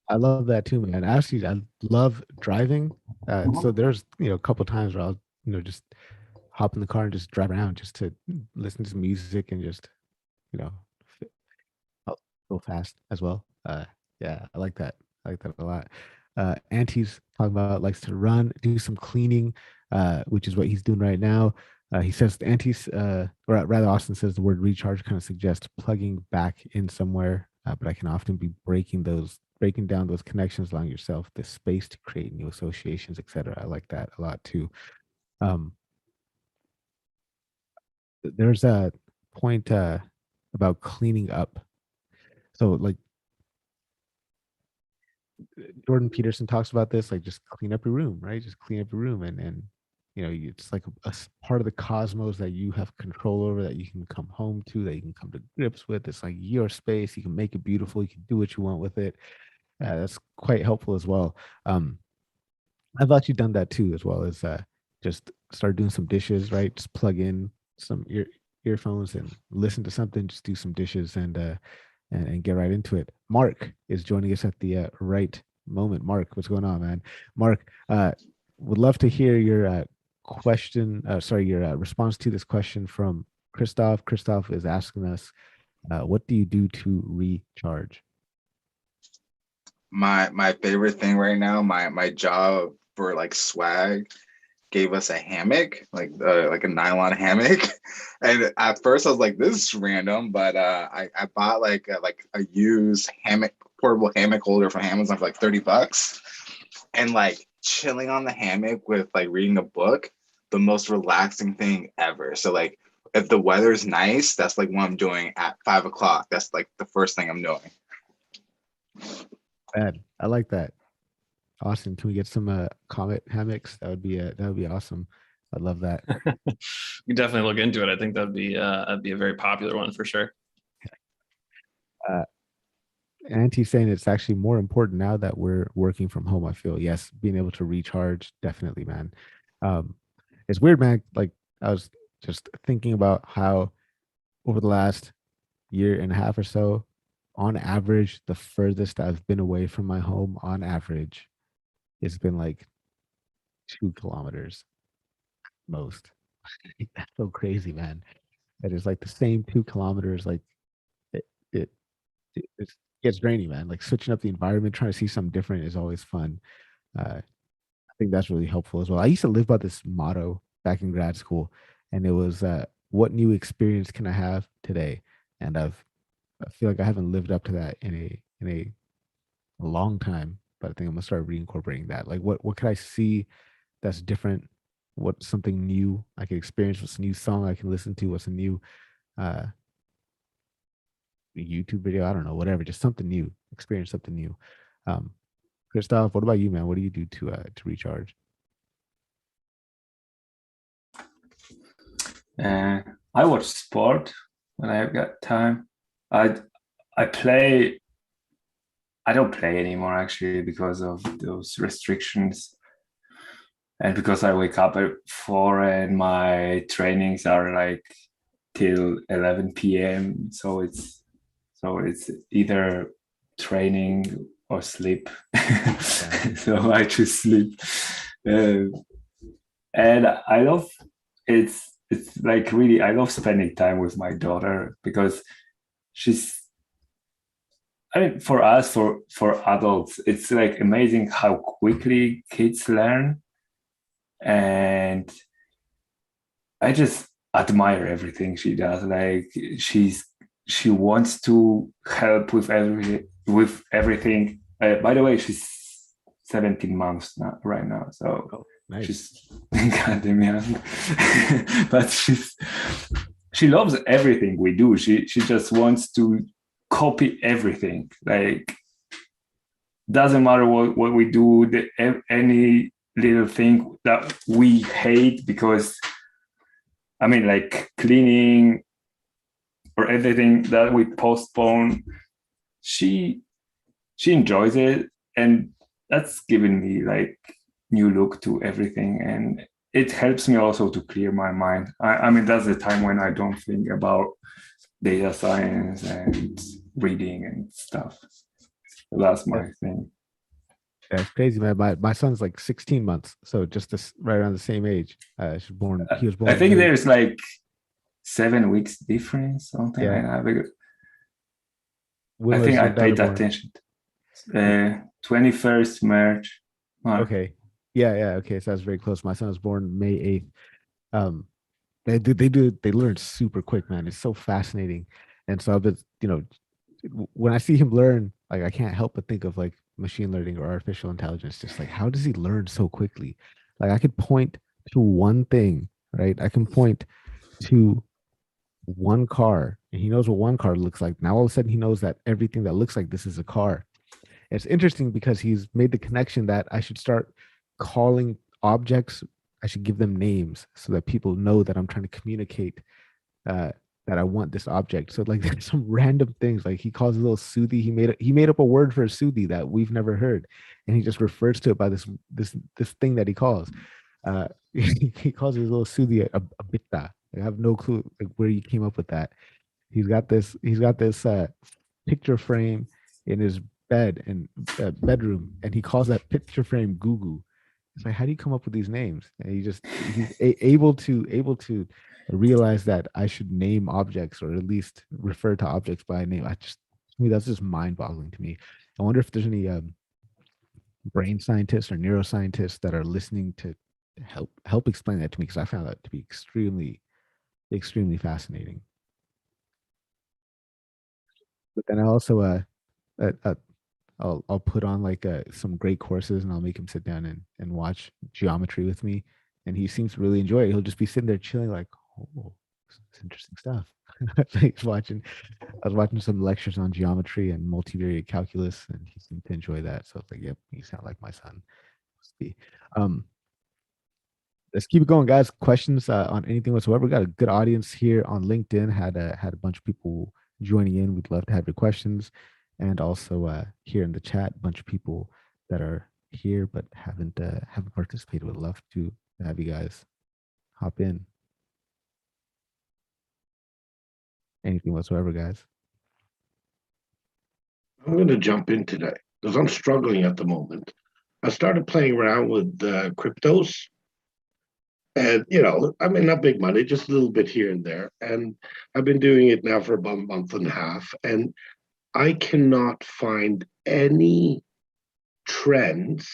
I love that too, man. Actually, I love driving. So there's a couple times where I'll just hop in the car and just drive around just to listen to some music and just you know f- I'll go fast as well. Yeah, I like that. I like that a lot. Auntie's talking about likes to run, do some cleaning, which is what he's doing right now. He says Auntie's, or rather, Austin says the word recharge kind of suggests plugging back in somewhere, but I can often be breaking down those connections, allowing yourself the space to create new associations, etc. I like that a lot too. Um, there's a point about cleaning up. So like Jordan Peterson talks about this, like just clean up your room, right? Just clean up your room, and it's like a part of the cosmos that you have control over, that you can come home to, that you can come to grips with. It's like your space. You can make it beautiful. You can do what you want with it. That's quite helpful as well. I've actually done that too, as well as just start doing some dishes, right? Just plug in some earphones and listen to something. Just do some dishes and get right into it. Mark is joining us at the right moment. Mark, what's going on, man? Mark, would love to hear your question. Sorry, your response to this question from Christoph. Christoph is asking us, what do you do to recharge? My favorite thing right now, my job for like swag gave us a hammock, like a nylon hammock. And at first I was like, this is random, but I bought like a used hammock, portable hammock holder from Amazon for like $30. And like chilling on the hammock with like reading a book, the most relaxing thing ever. So like if the weather's nice, that's like what I'm doing at 5 o'clock. That's like the first thing I'm doing. Bad. I like that. Awesome. Can we get some Comet hammocks? That would be awesome. I love that. You definitely look into it. I think that'd be a very popular one for sure. Auntie's saying it's actually more important now that we're working from home. I feel, yes, being able to recharge, definitely, man. It's weird, man. Like I was just thinking about how over the last year and a half or so, on average, the furthest I've been away from my home on average, it's been like 2 kilometers most. That's so crazy, man. That is like the same 2 kilometers. Like it, it, it gets draining, man. Like switching up the environment, trying to see something different is always fun. I think that's really helpful as well. I used to live by this motto back in grad school, and it was, "What new experience can I have today?" And I feel like I haven't lived up to that in a long time, but I think I'm gonna start reincorporating that. Like, what could I see that's different? What's something new I can experience? What's a new song I can listen to? What's a new uh, YouTube video? I don't know, whatever. Just something new. Experience something new. Christoph, what about you, man? What do you do to recharge? I watch sport when I have got time. I play. I don't play anymore actually because of those restrictions, and because I wake up at 4 and my trainings are like till 11 p.m. So it's either training or sleep. So I choose sleep. And I love it's like really I love spending time with my daughter because she's I mean for us for adults it's like amazing how quickly kids learn, and I just admire everything she does. Like she wants to help with everything. By the way, she's 17 months now, right now, so Nice. she's goddamn young. But she loves everything we do. She just wants to copy everything. Like doesn't matter what we do, any little thing that we hate because I mean, like cleaning or everything that we postpone, she enjoys it, and that's given me like new look to everything, and it helps me also to clear my mind. I mean, that's the time when I don't think about data science and reading and stuff. So that's my thing. That's crazy, man. My son's like 16 months, so just this right around the same age. He was born. I think there's like 7 weeks difference, something like that. When I was think I your daughter paid born? attention. 21st March. Okay. Yeah. Okay. So that's very close. My son was born May 8th. They learn super quick, man. It's so fascinating. And so I've been, when I see him learn, like I can't help but think of like machine learning or artificial intelligence. Just like how does he learn so quickly? Like I could point to one thing, right? I can point to one car and he knows what one car looks like. Now all of a sudden he knows that everything that looks like this is a car. It's interesting because he's made the connection that I should start calling objects, I should give them names so that people know that I'm trying to communicate that I want this object. So like there's some random things like he calls a little Soothie. He made up a word for a Soothie that we've never heard, and he just refers to it by this thing that he calls. He calls his little Soothie a bitta. I have no clue like, where he came up with that. He's got this picture frame in his bed and bedroom, and he calls that picture frame Goo Goo. It's like, how do you come up with these names? And he's able to realize that I should name objects or at least refer to objects by name. To me, that's just mind-boggling to me. I wonder if there's any brain scientists or neuroscientists that are listening to help explain that to me, because I found that to be extremely fascinating. But then I also I'll put on like some great courses and I'll make him sit down and watch geometry with me, and he seems to really enjoy it. He'll just be sitting there chilling like, oh, it's interesting stuff. I was watching some lectures on geometry and multivariate calculus, and he seemed to enjoy that. So it's like, yep, you sound like my son. Let's keep it going, guys. Questions on anything whatsoever. We got a good audience here on LinkedIn. Had a bunch of people joining in. We'd love to have your questions. And also here in the chat, a bunch of people that are here but haven't participated. Would love to have you guys hop in. Anything whatsoever, guys. I'm going to jump in today because I'm struggling at the moment. I started playing around with cryptos. And, I mean, not big money, just a little bit here and there. And I've been doing it now for about a month and a half. And I cannot find any trends,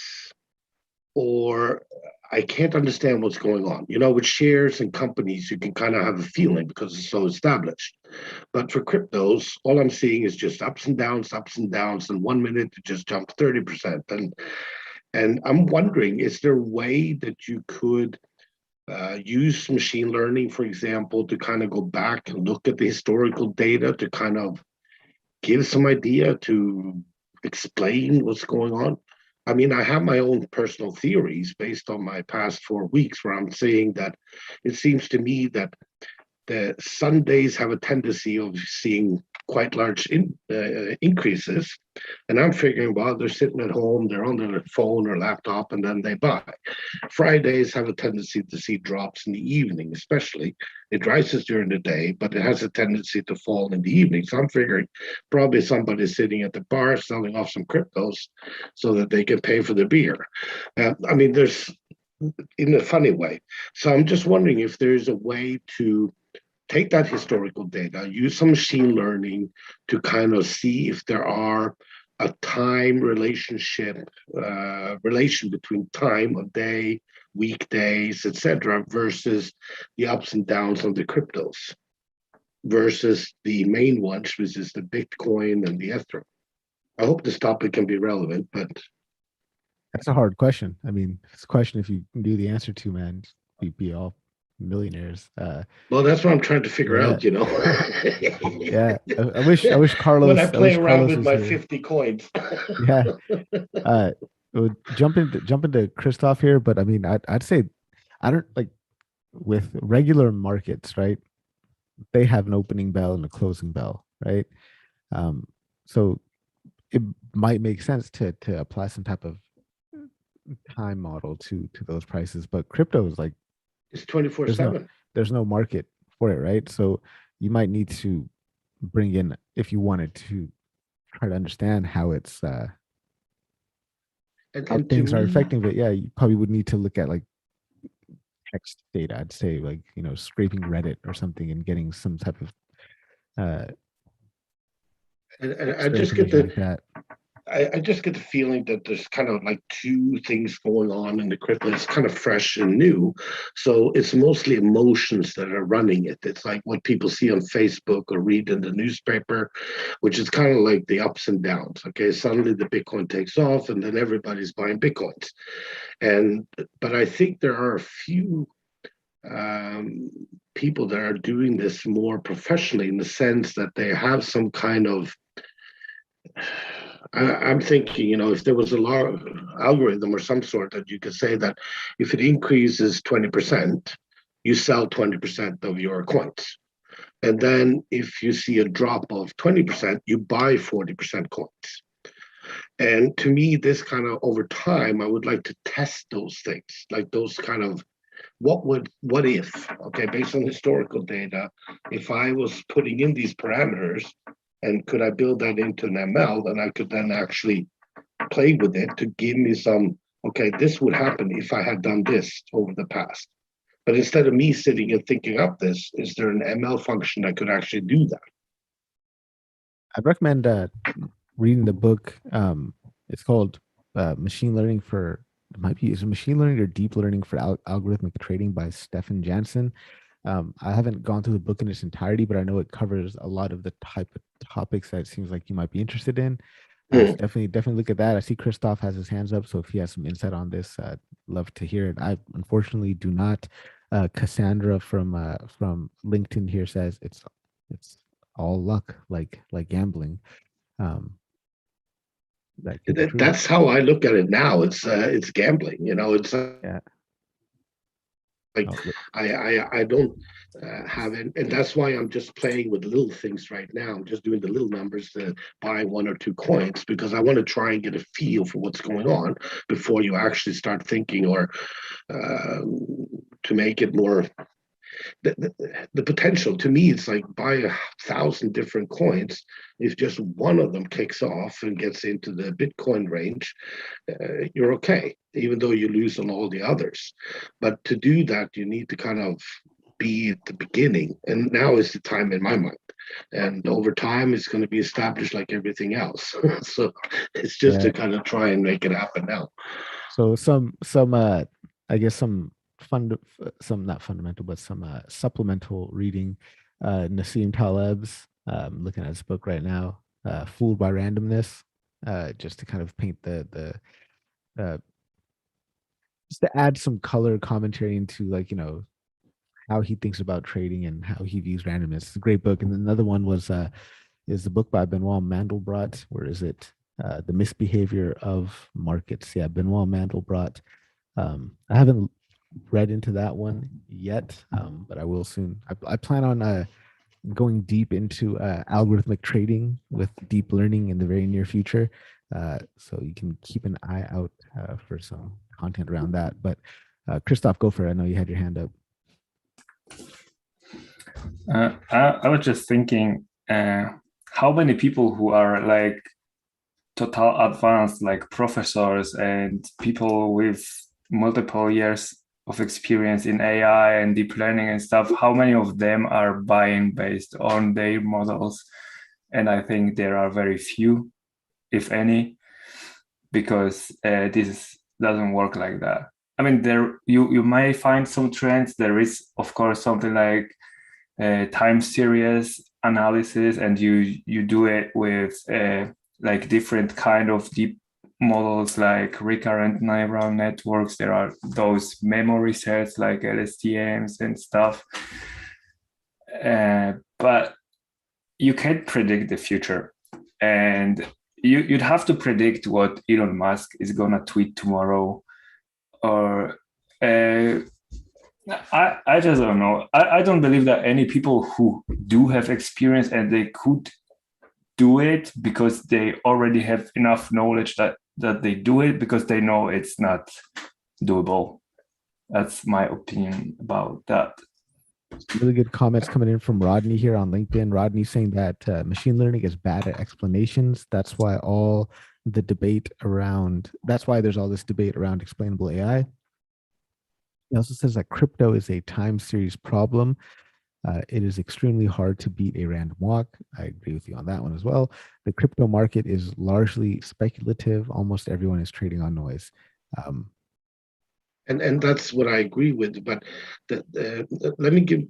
or I can't understand what's going on. With shares and companies, you can kind of have a feeling because it's so established. But for cryptos, all I'm seeing is just ups and downs. And 1 minute it just jumped 30%. And I'm wondering, is there a way that you could use machine learning, for example, to kind of go back and look at the historical data to kind of give some idea to explain what's going on? I mean, I have my own personal theories based on my past 4 weeks where I'm saying that it seems to me that the Sundays have a tendency of seeing quite large increases. And I'm figuring, well, they're sitting at home, they're on their phone or laptop, and then they buy. Fridays have a tendency to see drops in the evening, especially. It rises during the day, but it has a tendency to fall in the evening. So I'm figuring probably somebody's sitting at the bar selling off some cryptos so that they can pay for the beer. I mean, there's in a funny way. So I'm just wondering if there's a way to take that historical data, use some machine learning to kind of see if there are a time relationship, relation between time of day, weekdays, etc., versus the ups and downs of the cryptos, versus the main ones, which is the Bitcoin and the Ethereum. I hope this topic can be relevant, but That's a hard question. I mean, it's a question if you knew the answer to, man, we'd be all millionaires. well, that's what I'm trying to figure Yeah. out, you know. Yeah, I wish Carlos. When I I play wish around Carlos with was my here. 50 coins. Yeah. Jump into Christoph here, but I mean, I'd say I don't like with regular markets, right? They have an opening bell and a closing bell, right? So it might make sense to apply some type of time model to those prices, but crypto is like It's 24 there's no 7. there's no market for it, right? So you might need to bring in if you wanted to try to understand how it's And, how and to things are me, affecting it. Yeah, you probably would need to look at like text data. I'd say like scraping Reddit or something and getting some type of and I extra just get information like the that. I just get the feeling that there's kind of like two things going on in the crypto. It's kind of fresh and new. So it's mostly emotions that are running it. It's like what people see on Facebook or read in the newspaper, which is kind of like the ups and downs. Okay, suddenly the Bitcoin takes off and then everybody's buying Bitcoins. But I think there are a few people that are doing this more professionally in the sense that they have some kind of I'm thinking, if there was a algorithm or some sort that you could say that if it increases 20%, you sell 20% of your coins. And then if you see a drop of 20%, you buy 40% coins. And to me, this kind of over time, I would like to test those things, like those kind of what if, okay, based on historical data, if I was putting in these parameters, and could I build that into an ML, then I could then actually play with it to give me some, okay, this would happen if I had done this over the past. But instead of me sitting and thinking up this, is there an ML function that could actually do that? I'd recommend reading the book. It's called Machine Learning for is it machine learning or deep learning for algorithmic trading by Stefan Jansen. I haven't gone through the book in its entirety, but I know it covers a lot of the type of topics that it seems like you might be interested in. So definitely look at that. I see Christoph has his hands up, so if he has some insight on this, I'd love to hear it. I unfortunately do not. Cassandra from LinkedIn here says it's all luck, like gambling. That could be true. That's how I look at it now. It's gambling. It's Yeah. like I don't have it, and that's why I'm just playing with little things right now. I'm just doing the little numbers to buy one or two coins because I want to try and get a feel for what's going on before you actually start thinking or to make it more. The potential to me, it's like buy 1,000 different coins. If just one of them kicks off and gets into the Bitcoin range, you're okay, even though you lose on all the others. But to do that, you need to kind of be at the beginning. And now is the time in my mind. And over time, it's going to be established like everything else. So it's just to kind of try and make it happen now. So some I guess some not fundamental, but some supplemental reading. Nassim Taleb's looking at his book right now, Fooled by Randomness, just to kind of paint the just to add some color commentary into how he thinks about trading and how he views randomness. It's a great book. And another one is the book by Benoit Mandelbrot. Where is it? The Misbehavior of Markets. Yeah, Benoit Mandelbrot. I haven't read into that one yet, but I will soon. I plan on going deep into algorithmic trading with deep learning in the very near future. So you can keep an eye out for some content around that. But Christoph, go for it. I know you had your hand up. I was just thinking, how many people who are like total advanced, like professors and people with multiple years of experience in AI and deep learning and stuff, how many of them are buying based on their models? And I think there are very few, if any, because this doesn't work like that. I mean, there you may find some trends. There is, of course, something like time series analysis, and you do it with like different kind of deep models like recurrent neural networks. There are those memory sets like LSTMs and stuff, but you can't predict the future, and you'd have to predict what Elon Musk is gonna tweet tomorrow, or I just don't know. I don't believe that any people who do have experience and they could do it because they already have enough knowledge that they do it because they know it's not doable. That's my opinion about that. Really good comments coming in from Rodney here on LinkedIn. Rodney saying that machine learning is bad at explanations. That's why there's all this debate around explainable AI. He also says that crypto is a time series problem. It is extremely hard to beat a random walk. I agree with you on that one as well. The crypto market is largely speculative. Almost everyone is trading on noise. And that's what I agree with. But let me give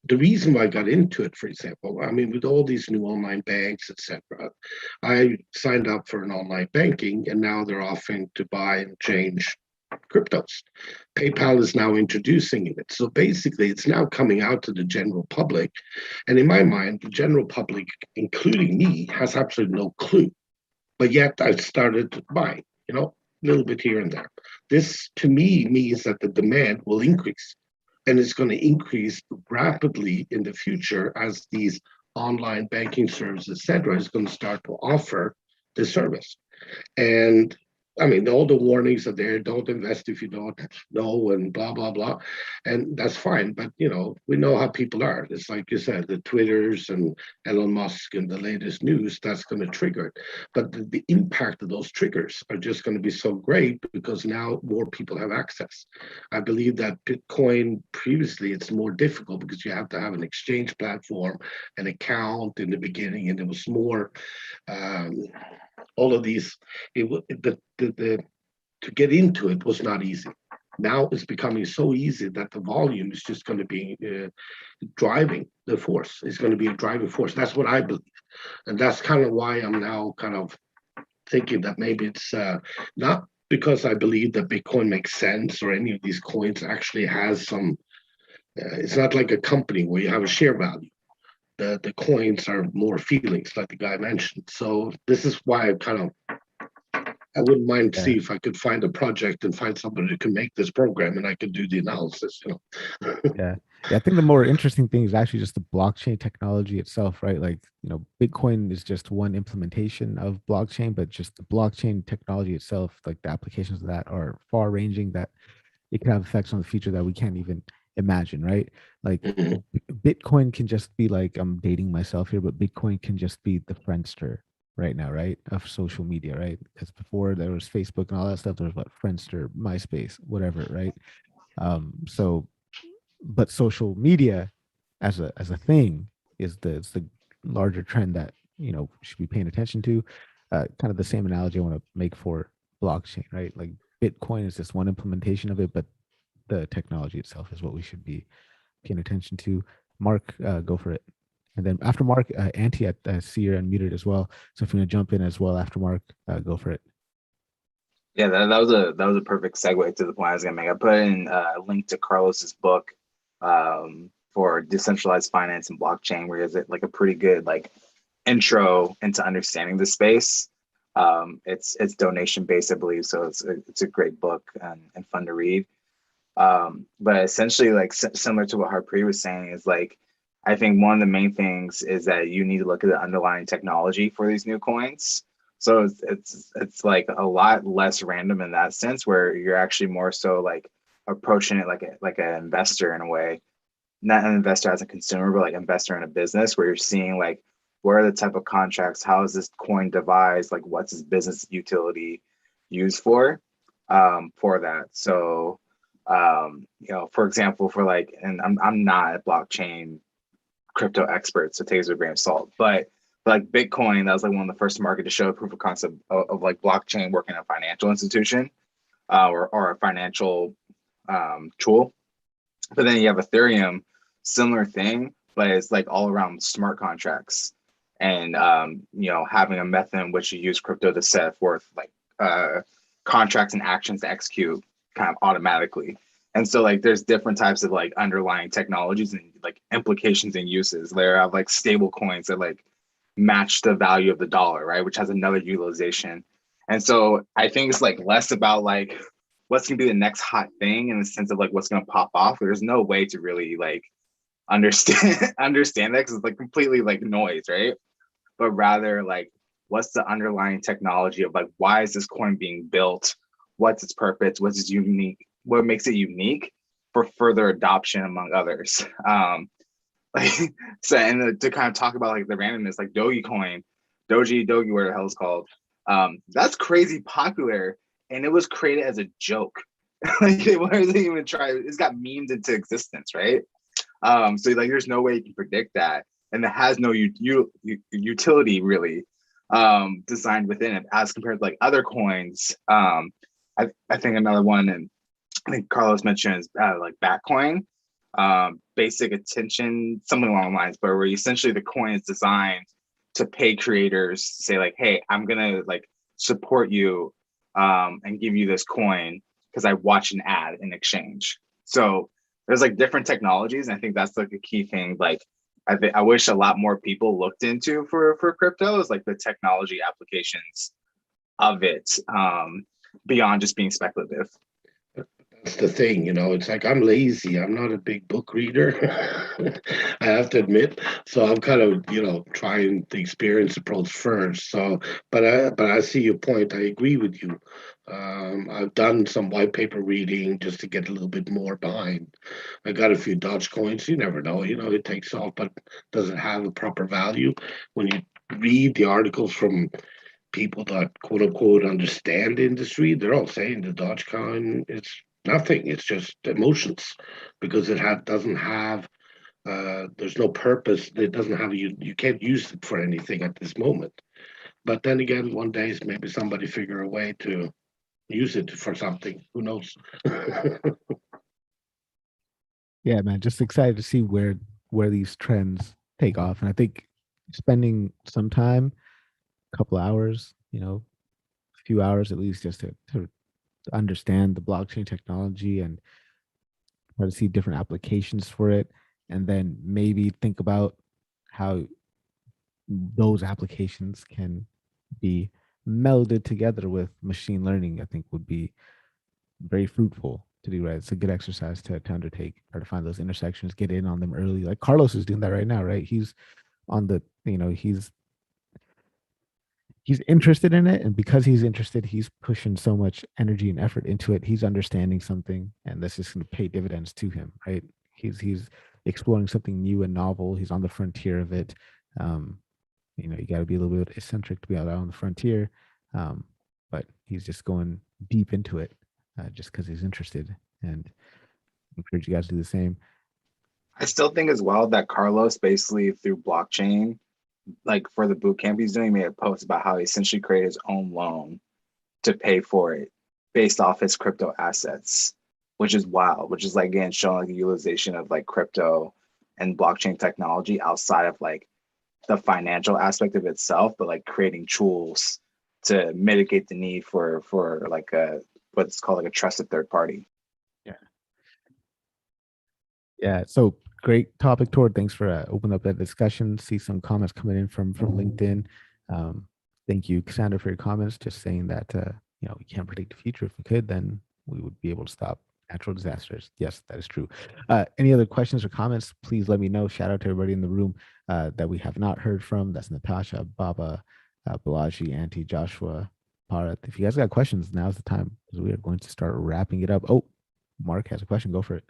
the reason why I got into it. For example, I mean, with all these new online banks, etc., I signed up for an online banking, and now they're offering to buy and change cryptos. PayPal is now introducing it. So basically, it's now coming out to the general public. And in my mind, the general public, including me, has absolutely no clue. But yet I've started buying, a little bit here and there. This, to me, means that the demand will increase. And it's going to increase rapidly in the future as these online banking services, et cetera, is going to start to offer the service. And I mean, all the warnings are there. Don't invest if you don't know, and blah, blah, blah. And that's fine. But, we know how people are. It's like you said, the Twitters and Elon Musk and the latest news, that's going to trigger it. But the impact of those triggers are just going to be so great because now more people have access. I believe that Bitcoin previously, it's more difficult because you have to have an exchange platform, an account in the beginning, and it was more all of these, to get into it was not easy. Now it's becoming so easy that the volume is just going to be driving the force. It's going to be a driving force. That's what I believe. And that's kind of why I'm now kind of thinking that maybe it's not because I believe that Bitcoin makes sense or any of these coins actually has some, it's not like a company where you have a share value. The coins are more feelings, like the guy mentioned. So this is why I wouldn't mind see if I could find a project and find somebody who can make this program and I could do the analysis. Yeah, I think the more interesting thing is actually just the blockchain technology itself, right? Like, Bitcoin is just one implementation of blockchain, but just the blockchain technology itself, like the applications of that are far ranging that it can have effects on the future that we can't even imagine, right? Like Bitcoin can just be like, I'm dating myself here, but Bitcoin can just be the Friendster right now, right? Of social media, right? Because before there was Facebook and all that stuff, there was what, Friendster, MySpace, whatever, right? But social media as a thing is the larger trend that should be paying attention to. Kind of the same analogy I want to make for blockchain, right? Like Bitcoin is just one implementation of it, but the technology itself is what we should be paying attention to. Mark, go for it. And then after Mark, Auntie, I see you're unmuted as well. So if you want to jump in as well after Mark, go for it. Yeah, that was a perfect segue to the point I was gonna make. I put in a link to Carlos's book for decentralized finance and blockchain, where is it like a pretty good intro into understanding the space. It's donation based, I believe, so it's a great book and fun to read. But essentially, similar to what Harpreet was saying, is I think one of the main things is that you need to look at the underlying technology for these new coins. So it's like a lot less random in that sense, where you're actually more so like approaching it like an investor in a way, not an investor as a consumer, but like investor in a business, where you're seeing like what are the type of contracts, how is this coin devised, like what's its business utility used for that. So for example, for like, and I'm not a blockchain crypto expert, so take it with a grain of salt. But like Bitcoin, that was like one of the first market to show proof of concept of like blockchain working in a financial institution or a financial tool. But then you have Ethereum, similar thing, but it's like all around smart contracts and having a method in which you use crypto to set forth like contracts and actions to execute kind of automatically. And so like there's different types of like underlying technologies and like implications and uses. There are like stable coins that like match the value of the dollar, right? Which has another utilization. And so I think it's like less about like what's gonna be the next hot thing in the sense of like what's gonna pop off. There's no way to really like understand that because it's like completely like noise, right? But rather like what's the underlying technology of like why is this coin being built? What's its purpose? What's its unique? What makes it unique for further adoption among others? Like so, and to kind of talk about like the randomness, like Dogecoin, Doge, whatever the hell it's called. That's crazy popular, and it was created as a joke. Like it wasn't even tried. It's got memed into existence, right? So like, there's no way you can predict that, and it has no utility really designed within it as compared to like other coins. I think another one, and I think Carlos mentioned is like Batcoin, basic attention, something along the lines, but where essentially the coin is designed to pay creators, say like, hey, I'm gonna like support you and give you this coin because I watched an ad in exchange. So there's like different technologies, and I think that's like a key thing. Like I wish a lot more people looked into for crypto is like the technology applications of it beyond just being speculative. That's the thing, it's like I'm lazy. I'm not a big book reader. I have to admit. So I'm kind of, trying the experience approach first. So, but I see your point. I agree with you. I've done some white paper reading just to get a little bit more behind. I got a few Dodge coins. You never know, it takes off, but does it have a proper value? When you read the articles from people that quote unquote understand the industry, they're all saying the Dogecoin is nothing. It's just emotions because doesn't have there's no purpose. It doesn't have you can't use it for anything at this moment. But then again, one day maybe somebody figure a way to use it for something. Who knows? Yeah, man, just excited to see where these trends take off. And I think spending some time, a couple hours, a few hours at least, just to understand the blockchain technology and try to see different applications for it, and then maybe think about how those applications can be melded together with machine learning, I think would be very fruitful to do, right? It's a good exercise to undertake, try to find those intersections, get in on them early. Like Carlos is doing that right now, right? He's on the, he's interested in it, and because he's interested, he's pushing so much energy and effort into it. He's understanding something, and that's just going to pay dividends to him, right? He's exploring something new and novel. He's on the frontier of it. You got to be a little bit eccentric to be out on the frontier, but he's just going deep into it just because he's interested, and I encourage you guys to do the same. I still think as well that Carlos basically through blockchain, like for the boot camp he's doing, he made a post about how he essentially created his own loan to pay for it based off his crypto assets, which is wild, which is like again showing like the utilization of like crypto and blockchain technology outside of like the financial aspect of itself, but like creating tools to mitigate the need for like what's called like a trusted third party. Yeah. So great topic, Tord. Thanks for opening up that discussion. See some comments coming in from LinkedIn. Thank you, Cassandra, for your comments. Just saying that we can't predict the future. If we could, then we would be able to stop Natural disasters. Yes, that is true. Any other questions or comments? Please let me know. Shout out to everybody in the room that we have not heard from. That's Natasha, Baba, Balaji, Auntie, Joshua, Parath. If you guys got questions, now's the time because we are going to start wrapping it up. Oh, Mark has a question. Go for it.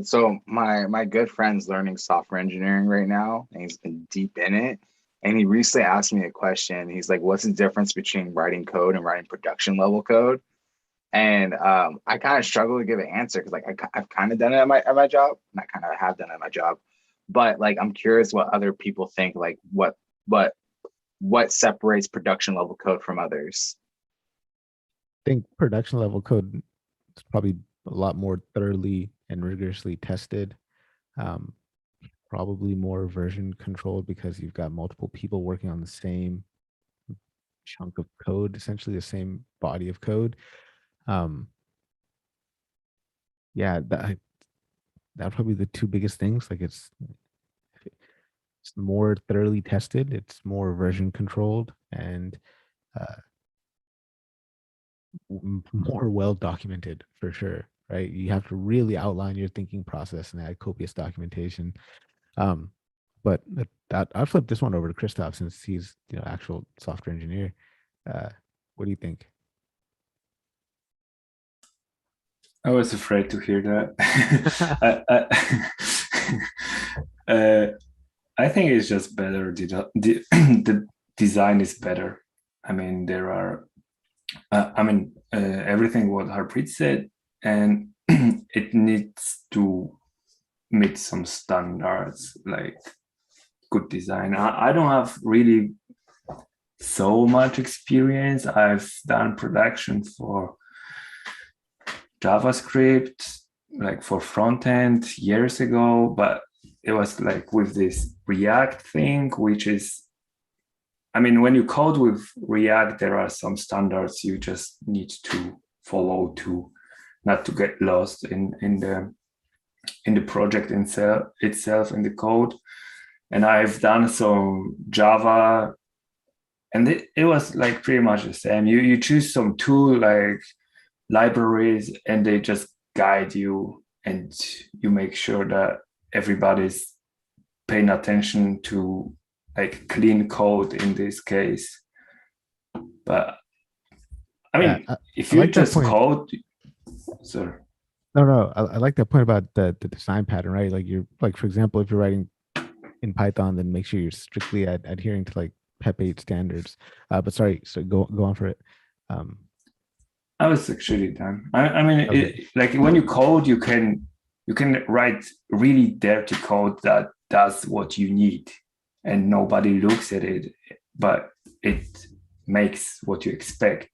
So my good friend's learning software engineering right now, and he's been deep in it. And he recently asked me a question. He's like, "What's the difference between writing code and writing production level code?" And I kind of struggle to give an answer because like I've kind of done it at my job, and I kind of have done it at my job. But like I'm curious what other people think. Like what separates production level code from others? I think production level code is probably a lot more thoroughly and rigorously tested. Um, Probably more version controlled because you've got multiple people working on the same chunk of code, essentially the same body of code. Um, yeah, that would probably be the two biggest things. Like it's more thoroughly tested, it's more version controlled, and uh, more well documented for sure. Right, you have to really outline your thinking process and add copious documentation. But I'll flip this one over to Christoph since he's actual software engineer. What do you think? I was afraid to hear that. I think it's just better. The design is better. I mean, there are, everything what Harpreet said, and it needs to meet some standards like good design. I don't have really so much experience. I've done production for JavaScript, like for front end years ago, but it was like with this React thing, which is, I mean, when you code with React, there are some standards you just need to follow to not to get lost in the project itself in the code. And I've done some Java, and it was like pretty much the same. You choose some tool like libraries, and they just guide you, and you make sure that everybody's paying attention to like clean code in this case. But I mean, if you like just code, sorry. No, I like that point about the design pattern, right? Like you're like, for example, if you're writing in Python, then make sure you're strictly adhering to like PEP 8 standards. But sorry, so go on for it. I was actually done. I mean, okay. Like when you code, you can write really dirty code that does what you need, and nobody looks at it, but it makes what you expect.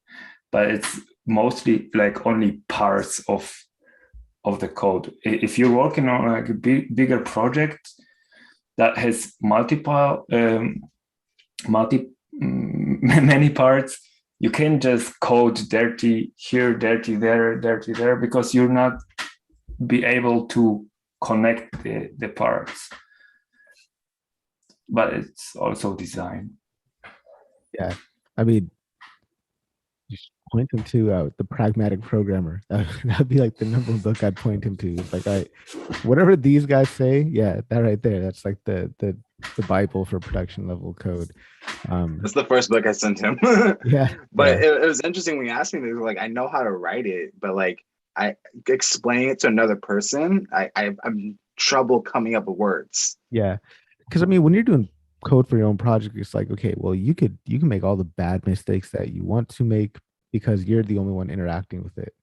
But it's mostly like only parts of the code. If you're working on like a bigger project that has many parts, you can just code dirty here, dirty there, because you're not be able to connect the parts. But it's also design. Yeah, I mean, just point him to the Pragmatic Programmer. That'd be like the number one book I'd point him to. It's like, all right, whatever these guys say, yeah, that right there, that's like the Bible for production level code. That's the first book I sent him. Yeah, but it was interesting when you asked me. Like, I know how to write it, but like I explain it to another person, I'm trouble coming up with words. Yeah, because I mean, when you're doing code for your own project, it's like, okay, well, you can make all the bad mistakes that you want to make because you're the only one interacting with it,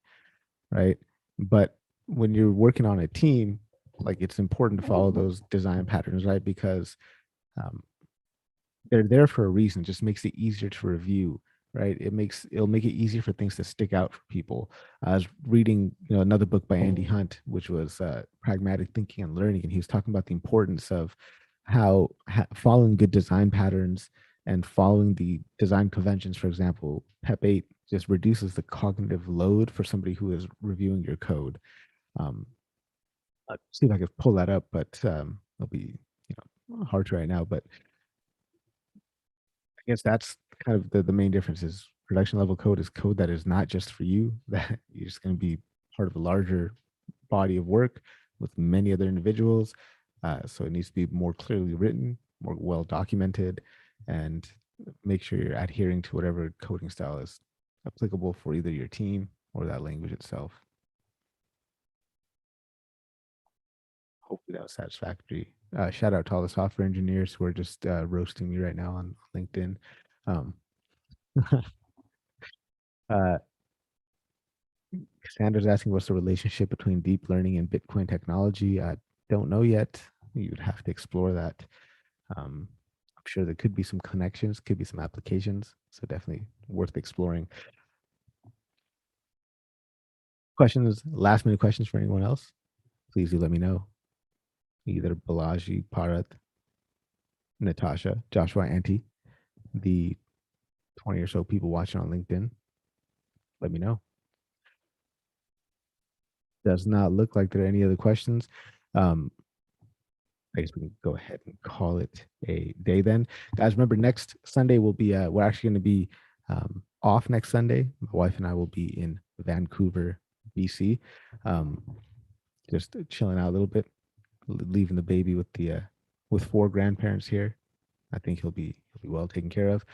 right? But when you're working on a team, like it's important to follow those design patterns, right? Because they're there for a reason. It just makes it easier to review, right? It'll make it easier for things to stick out for people. I was reading another book by Andy Hunt, which was Pragmatic Thinking and Learning, and he was talking about the importance of how following good design patterns and following the design conventions, for example, PEP 8 just reduces the cognitive load for somebody who is reviewing your code. Let's see if I could pull that up, but it'll be hard to right now. But I guess that's kind of the main difference is production level code is code that is not just for you, that you're just going to be part of a larger body of work with many other individuals. So it needs to be more clearly written, more well documented, and make sure you're adhering to whatever coding style is applicable for either your team or that language itself. Hopefully that was satisfactory. Shout out to all the software engineers who are just roasting me right now on LinkedIn. Cassandra's asking what's the relationship between deep learning and Bitcoin technology. I don't know yet. You would have to explore that. I'm sure there could be some connections, could be some applications. So definitely worth exploring. Questions, last minute questions for anyone else? Please do let me know. Either Balaji, Parath, Natasha, Joshua, Auntie, the 20 or so people watching on LinkedIn. Let me know. Does not look like there are any other questions. I guess we can go ahead and call it a day then. Guys, remember next Sunday will be, we're actually going to be off next Sunday. My wife and I will be in Vancouver, BC. Just chilling out a little bit, leaving the baby with 4 grandparents here. I think he'll be well taken care of.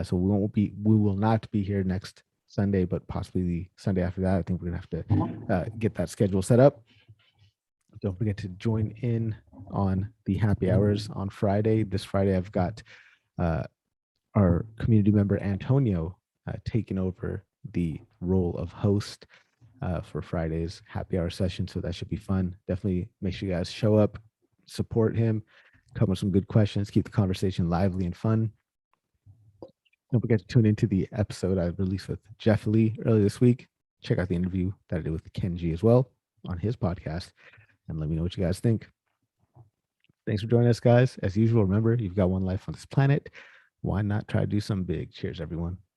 So we will not be here next Sunday, but possibly the Sunday after that. I think we're gonna have to get that schedule set up. Don't forget to join in on the happy hours on Friday. This Friday, I've got our community member Antonio taking over the role of host for Friday's happy hour session. So that should be fun. Definitely make sure you guys show up, support him, come with some good questions, keep the conversation lively and fun. Don't forget to tune into the episode I released with Jeff Lee earlier this week. Check out the interview that I did with Kenji as well on his podcast, and let me know what you guys think. Thanks for joining us, guys. As usual, remember, you've got one life on this planet. Why not try to do something big? Cheers, everyone.